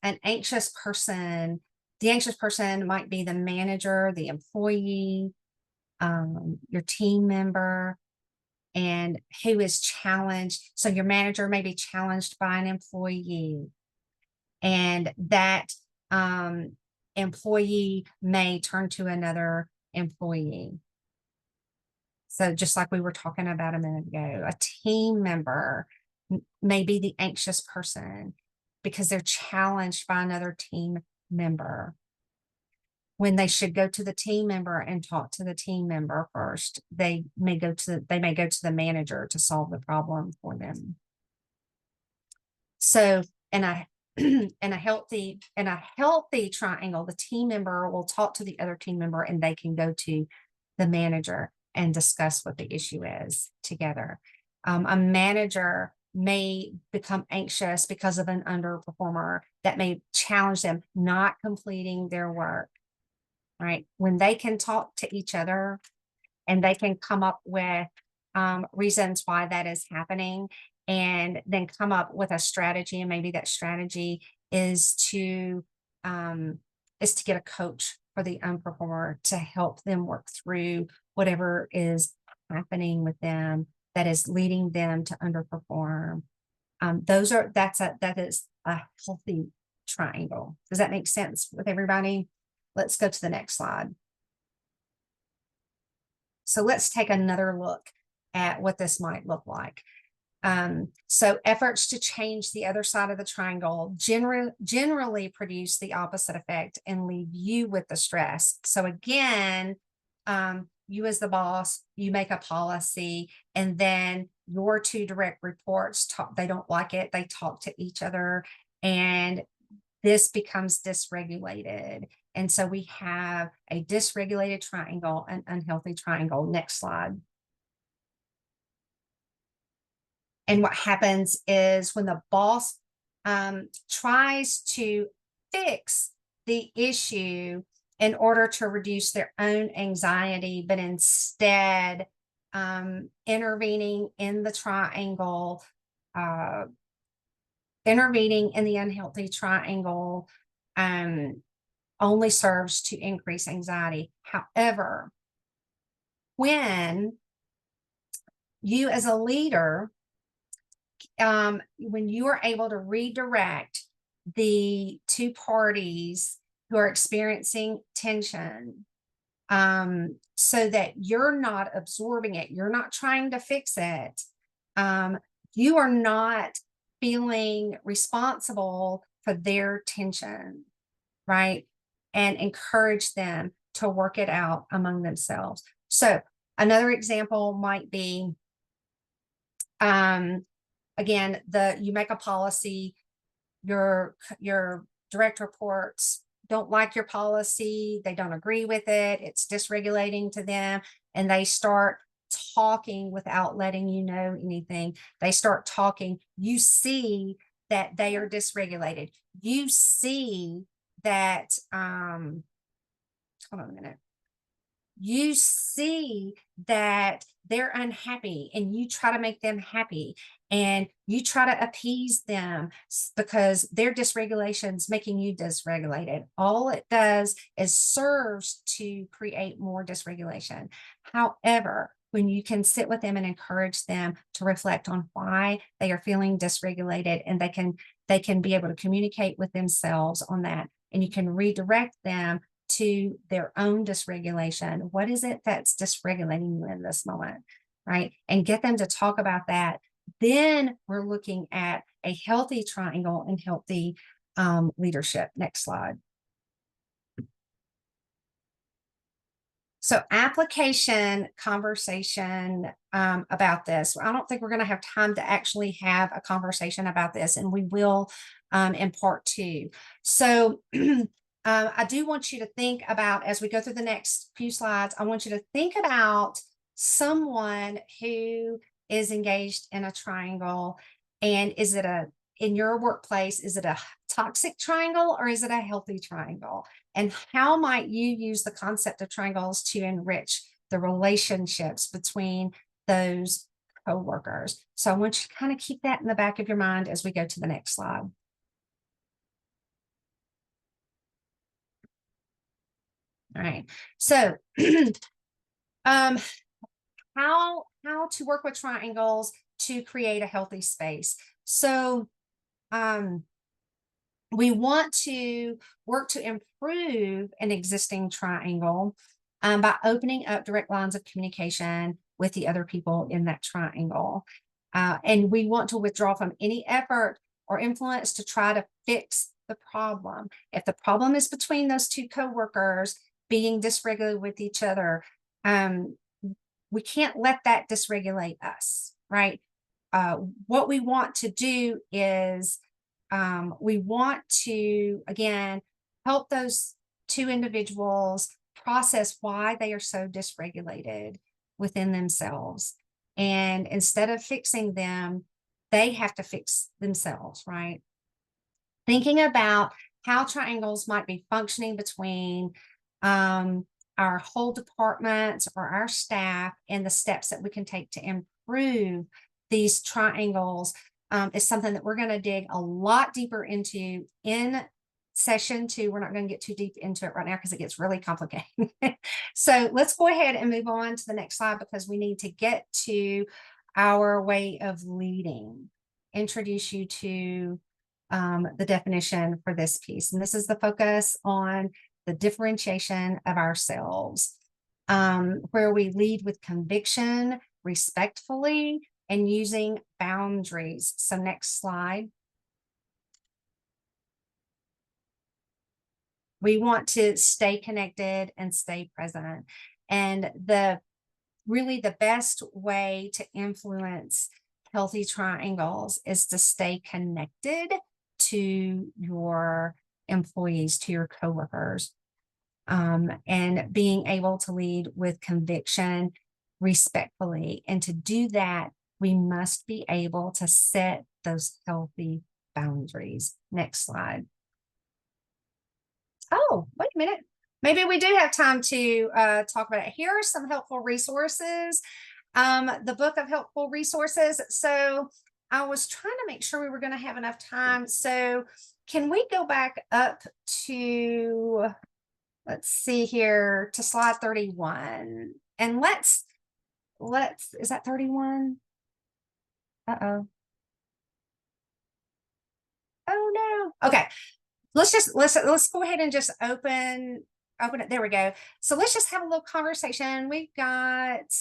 B: person. The anxious person might be the manager, the employee, your team member, and who is challenged. So your manager may be challenged by an employee, and that employee may turn to another employee. So just like we were talking about a minute ago, a team member may be the anxious person because they're challenged by another team member. When they should go to the team member and talk to the team member first, they may go to the manager to solve the problem for them. So in a healthy triangle, the team member will talk to the other team member and they can go to the manager and discuss what the issue is together. A manager may become anxious because of an underperformer that may challenge them not completing their work, right? When they can talk to each other and they can come up with reasons why that is happening, and then come up with a strategy, and maybe that strategy is to get a coach for the underperformer to help them work through whatever is happening with them that is leading them to underperform. That is a healthy triangle. Does that make sense with everybody? Let's go to the next slide. So let's take another look at what this might look like. So efforts to change the other side of the triangle generally produce the opposite effect and leave you with the stress. So again, you as the boss, you make a policy, and then your two direct reports they don't like it. They talk to each other, and this becomes dysregulated. And so we have a dysregulated triangle, an unhealthy triangle. Next slide. And what happens is when the boss tries to fix the issue in order to reduce their own anxiety, but instead intervening in the triangle, intervening in the unhealthy triangle only serves to increase anxiety. However, when you as a leader, when you are able to redirect the two parties who are experiencing tension, so that you're not absorbing it, you're not trying to fix it, you are not feeling responsible for their tension, right? And encourage them to work it out among themselves. So another example might be, again, you make a policy, your direct reports don't like your policy, they don't agree with it, it's dysregulating to them, and they start talking without letting you know anything. They start talking. You see that they are dysregulated. You see that, hold on a minute. You see that they're unhappy, and you try to make them happy, and you try to appease them because their dysregulation is making you dysregulated. All it does is serves to create more dysregulation. However, when you can sit with them and encourage them to reflect on why they are feeling dysregulated, and they can be able to communicate with themselves on that, and you can redirect them to their own dysregulation. What is it that's dysregulating you in this moment, right? And get them to talk about that. Then we're looking at a healthy triangle and healthy leadership. Next slide. So application conversation about this. I don't think we're going to have time to actually have a conversation about this, and we will in part 2. So I do want you to think about, as we go through the next few slides, I want you to think about someone who is engaged in a triangle. And is it in your workplace, is it a toxic triangle or is it a healthy triangle? And how might you use the concept of triangles to enrich the relationships between those coworkers. So I want you to kind of keep that in the back of your mind as we go to the next slide. All right. So how to work with triangles to create a healthy space. So we want to work to improve an existing triangle by opening up direct lines of communication with the other people in that triangle. And we want to withdraw from any effort or influence to try to fix the problem. If the problem is between those two coworkers being dysregulated with each other, we can't let that dysregulate us, right? What we want to do is we want to, again, help those two individuals process why they are so dysregulated within themselves. And instead of fixing them, they have to fix themselves, right? Thinking about how triangles might be functioning between our whole departments or our staff and the steps that we can take to improve these triangles is something that we're going to dig a lot deeper into in session 2. We're not going to get too deep into it right now because it gets really complicated. So let's go ahead and move on to the next slide because we need to get to our way of leading. Introduce you to the definition for this piece. And this is the focus on the differentiation of ourselves, where we lead with conviction, respectfully, and using boundaries. So next slide. We want to stay connected and stay present. And really the best way to influence healthy triangles is to stay connected to your employees, to your coworkers, and being able to lead with conviction, respectfully. And to do that, we must be able to set those healthy boundaries. Next slide. Oh, wait a minute. Maybe we do have time to talk about it. Here are some helpful resources. The book of helpful resources. So I was trying to make sure we were going to have enough time. So can we go back up to, let's see here, to slide 31. And let's, is that 31? Uh-oh. Oh no. Okay. Let's go ahead and just open it. There we go. So let's just have a little conversation. We've got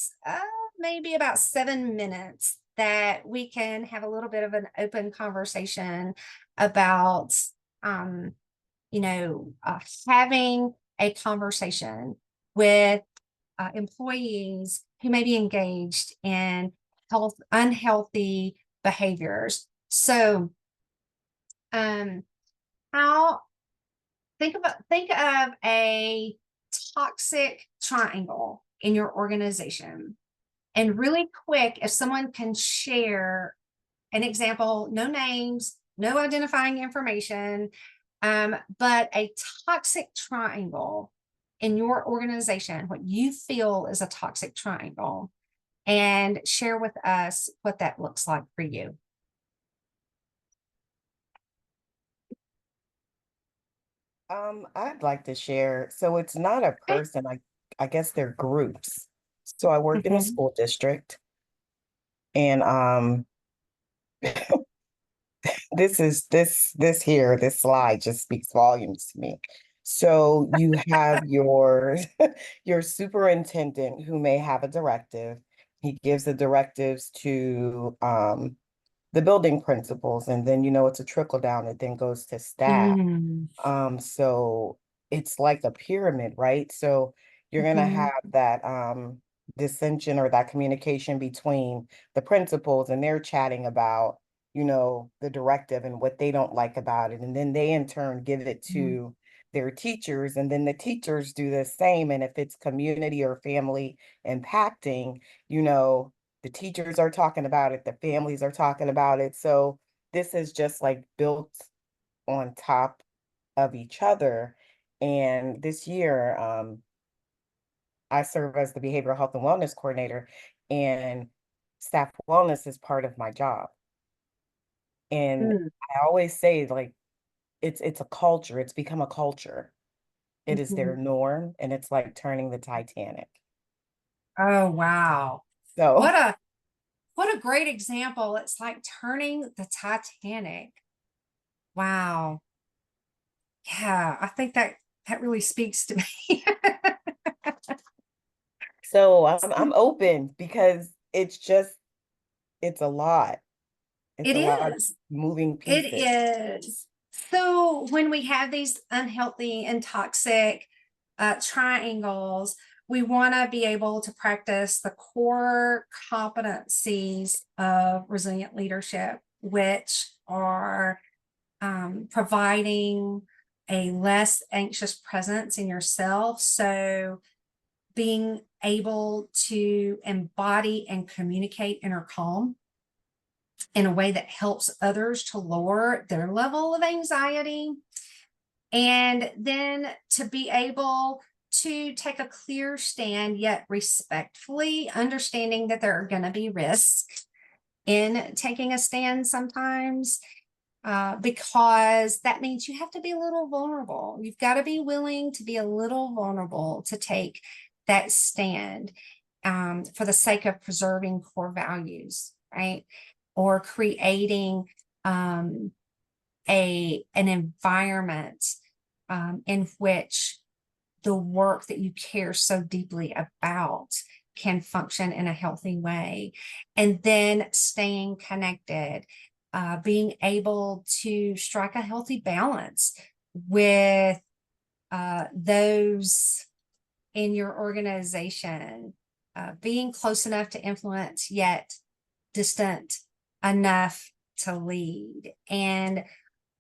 B: maybe about 7 minutes that we can have a little bit of an open conversation about, having a conversation with employees who may be engaged in unhealthy behaviors. So, think of a toxic triangle in your organization. And really quick, if someone can share an example, no names, no identifying information, but a toxic triangle in your organization, what you feel is a toxic triangle, and share with us what that looks like for you.
I: I'd like to share. So it's not a person, I guess they're groups. So I work in a school district, and this slide just speaks volumes to me. So you have your your superintendent who may have a directive. He gives the directives to the building principals, and then it's a trickle down. It then goes to staff. So it's like a pyramid, right? So you're gonna have that dissension or that communication between the principals, and they're chatting about, the directive and what they don't like about it. And then they in turn give it to their teachers, and then the teachers do the same. And if it's community or family impacting, the teachers are talking about it, the families are talking about it. So this is just like built on top of each other. And this year, I serve as the behavioral health and wellness coordinator. And staff wellness is part of my job. And
B: Mm,
I: I always say, like, it's a culture. It's become a culture. It is their
B: mhm.
I: norm, and it's like turning the Titanic.
B: Oh, wow.
I: So
B: What a great example. It's like turning the Titanic. Wow. Yeah, I think that really speaks to me.
I: so I'm open because it's a lot. It's
B: It
I: a lot of
B: is.
I: moving
B: It
I: pieces.
B: is. So when we have these unhealthy and toxic triangles, we want to be able to practice the core competencies of resilient leadership, which are providing a less anxious presence in yourself. So being able to embody and communicate inner calm in a way that helps others to lower their level of anxiety. And then to be able to take a clear stand, yet respectfully understanding that there are going to be risks in taking a stand sometimes, because that means you have to be a little vulnerable. You've got to be willing to be a little vulnerable to take that stand for the sake of preserving core values, right? Or creating an environment in which the work that you care so deeply about can function in a healthy way. And then staying connected, being able to strike a healthy balance with those in your organization, being close enough to influence, yet distant enough to lead. And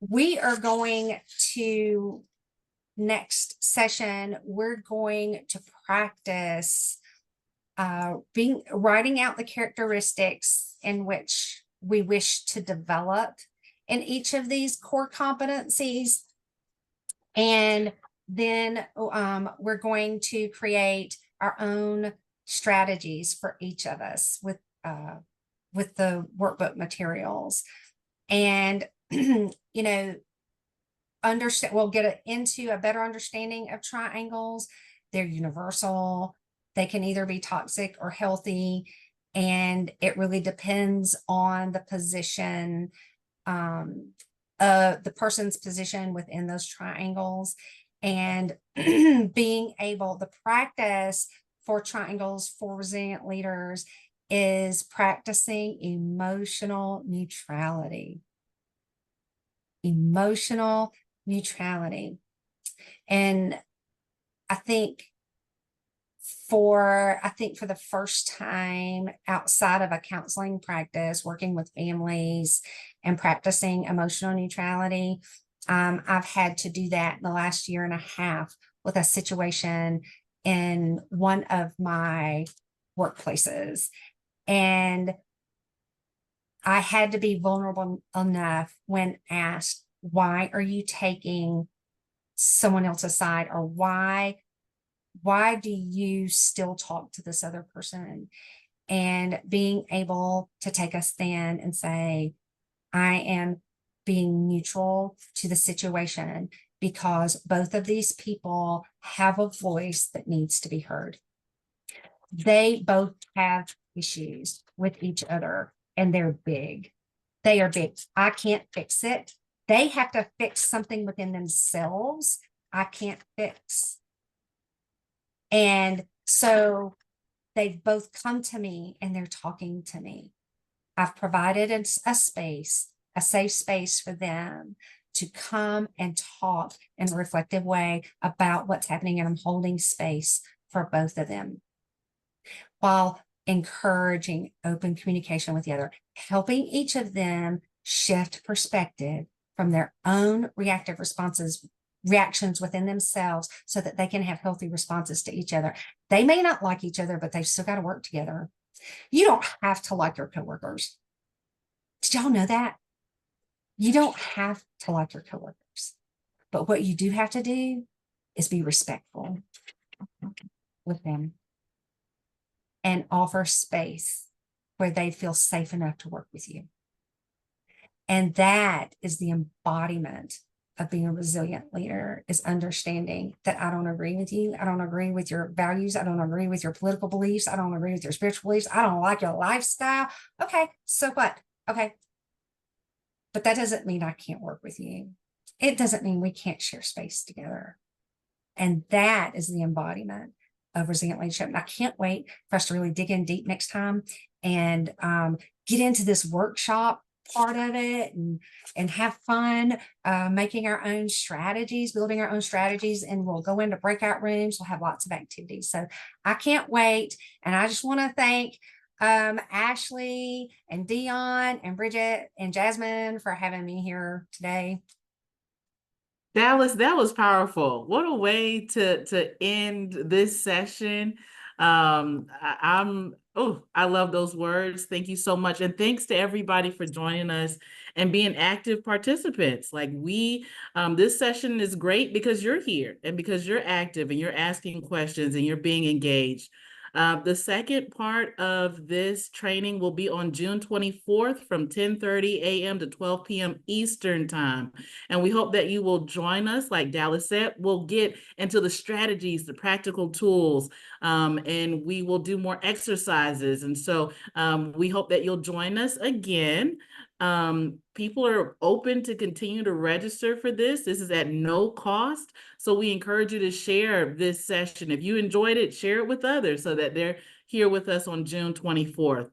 B: we are going to, next session, we're going to practice writing out the characteristics in which we wish to develop in each of these core competencies. And then we're going to create our own strategies for each of us with the workbook materials. And we'll get into a better understanding of triangles. They're universal. They can either be toxic or healthy, and it really depends on the position, the person's position within those triangles. And being able, the practice for triangles for resilient leaders is practicing emotional neutrality. Emotional neutrality. And I think for the first time outside of a counseling practice, working with families and practicing emotional neutrality, I've had to do that in the last year and a half with a situation in one of my workplaces. And I had to be vulnerable enough when asked, why are you taking someone else's side, or why do you still talk to this other person? And being able to take a stand and say, I am being neutral to the situation because both of these people have a voice that needs to be heard. They both have issues with each other, and they're big. They are big. I can't fix it. They have to fix something within themselves I can't fix. And so they've both come to me and they're talking to me. I've provided a space, a safe space for them to come and talk in a reflective way about what's happening. And I'm holding space for both of them while encouraging open communication with the other, helping each of them shift perspective from their own reactive reactions within themselves so that they can have healthy responses to each other. They may not like each other, but they've still got to work together. You don't have to like your coworkers. Did y'all know that? You don't have to like your coworkers, but what you do have to do is be respectful with them and offer space where they feel safe enough to work with you. And that is the embodiment of being a resilient leader, is understanding that I don't agree with you. I don't agree with your values. I don't agree with your political beliefs. I don't agree with your spiritual beliefs. I don't like your lifestyle. Okay, so what? Okay. But that doesn't mean I can't work with you. It doesn't mean we can't share space together. And that is the embodiment of resilient leadership. And I can't wait for us to really dig in deep next time and get into this workshop part of it and have fun making our own strategies, building our own strategies, and we'll go into breakout rooms. We'll have lots of activities. So I can't wait. And I just want to thank Ashley and Dion and Bridget and Jasmine for having me here today.
H: Dallas, that was powerful. What a way to end this session. I love those words. Thank you so much. And thanks to everybody for joining us and being active participants. Like this session is great because you're here and because you're active and you're asking questions and you're being engaged. The second part of this training will be on June 24th from 10:30 a.m. to 12 p.m. Eastern time. And we hope that you will join us. Like Dallas said, we'll get into the strategies, the practical tools, and we will do more exercises. And so we hope that you'll join us again. People are open to continue to register for this. This is at no cost. So we encourage you to share this session. If you enjoyed it, share it with others so that they're here with us on June 24th.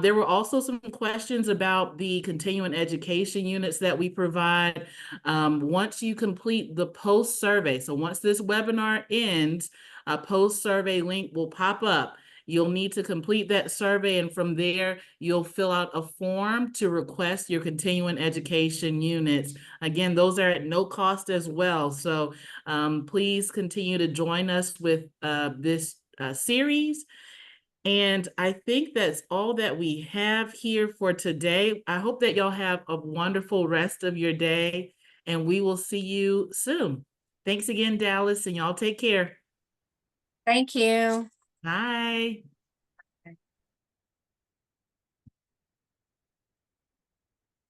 H: There were also some questions about the continuing education units that we provide. Once you complete the post survey, so once this webinar ends, a post survey link will pop up. You'll need to complete that survey, and from there, you'll fill out a form to request your continuing education units. Again, those are at no cost as well. So please continue to join us with this series. And I think that's all that we have here for today. I hope that y'all have a wonderful rest of your day, and we will see you soon. Thanks again, Dallas, and y'all take care.
B: Thank you.
H: Bye.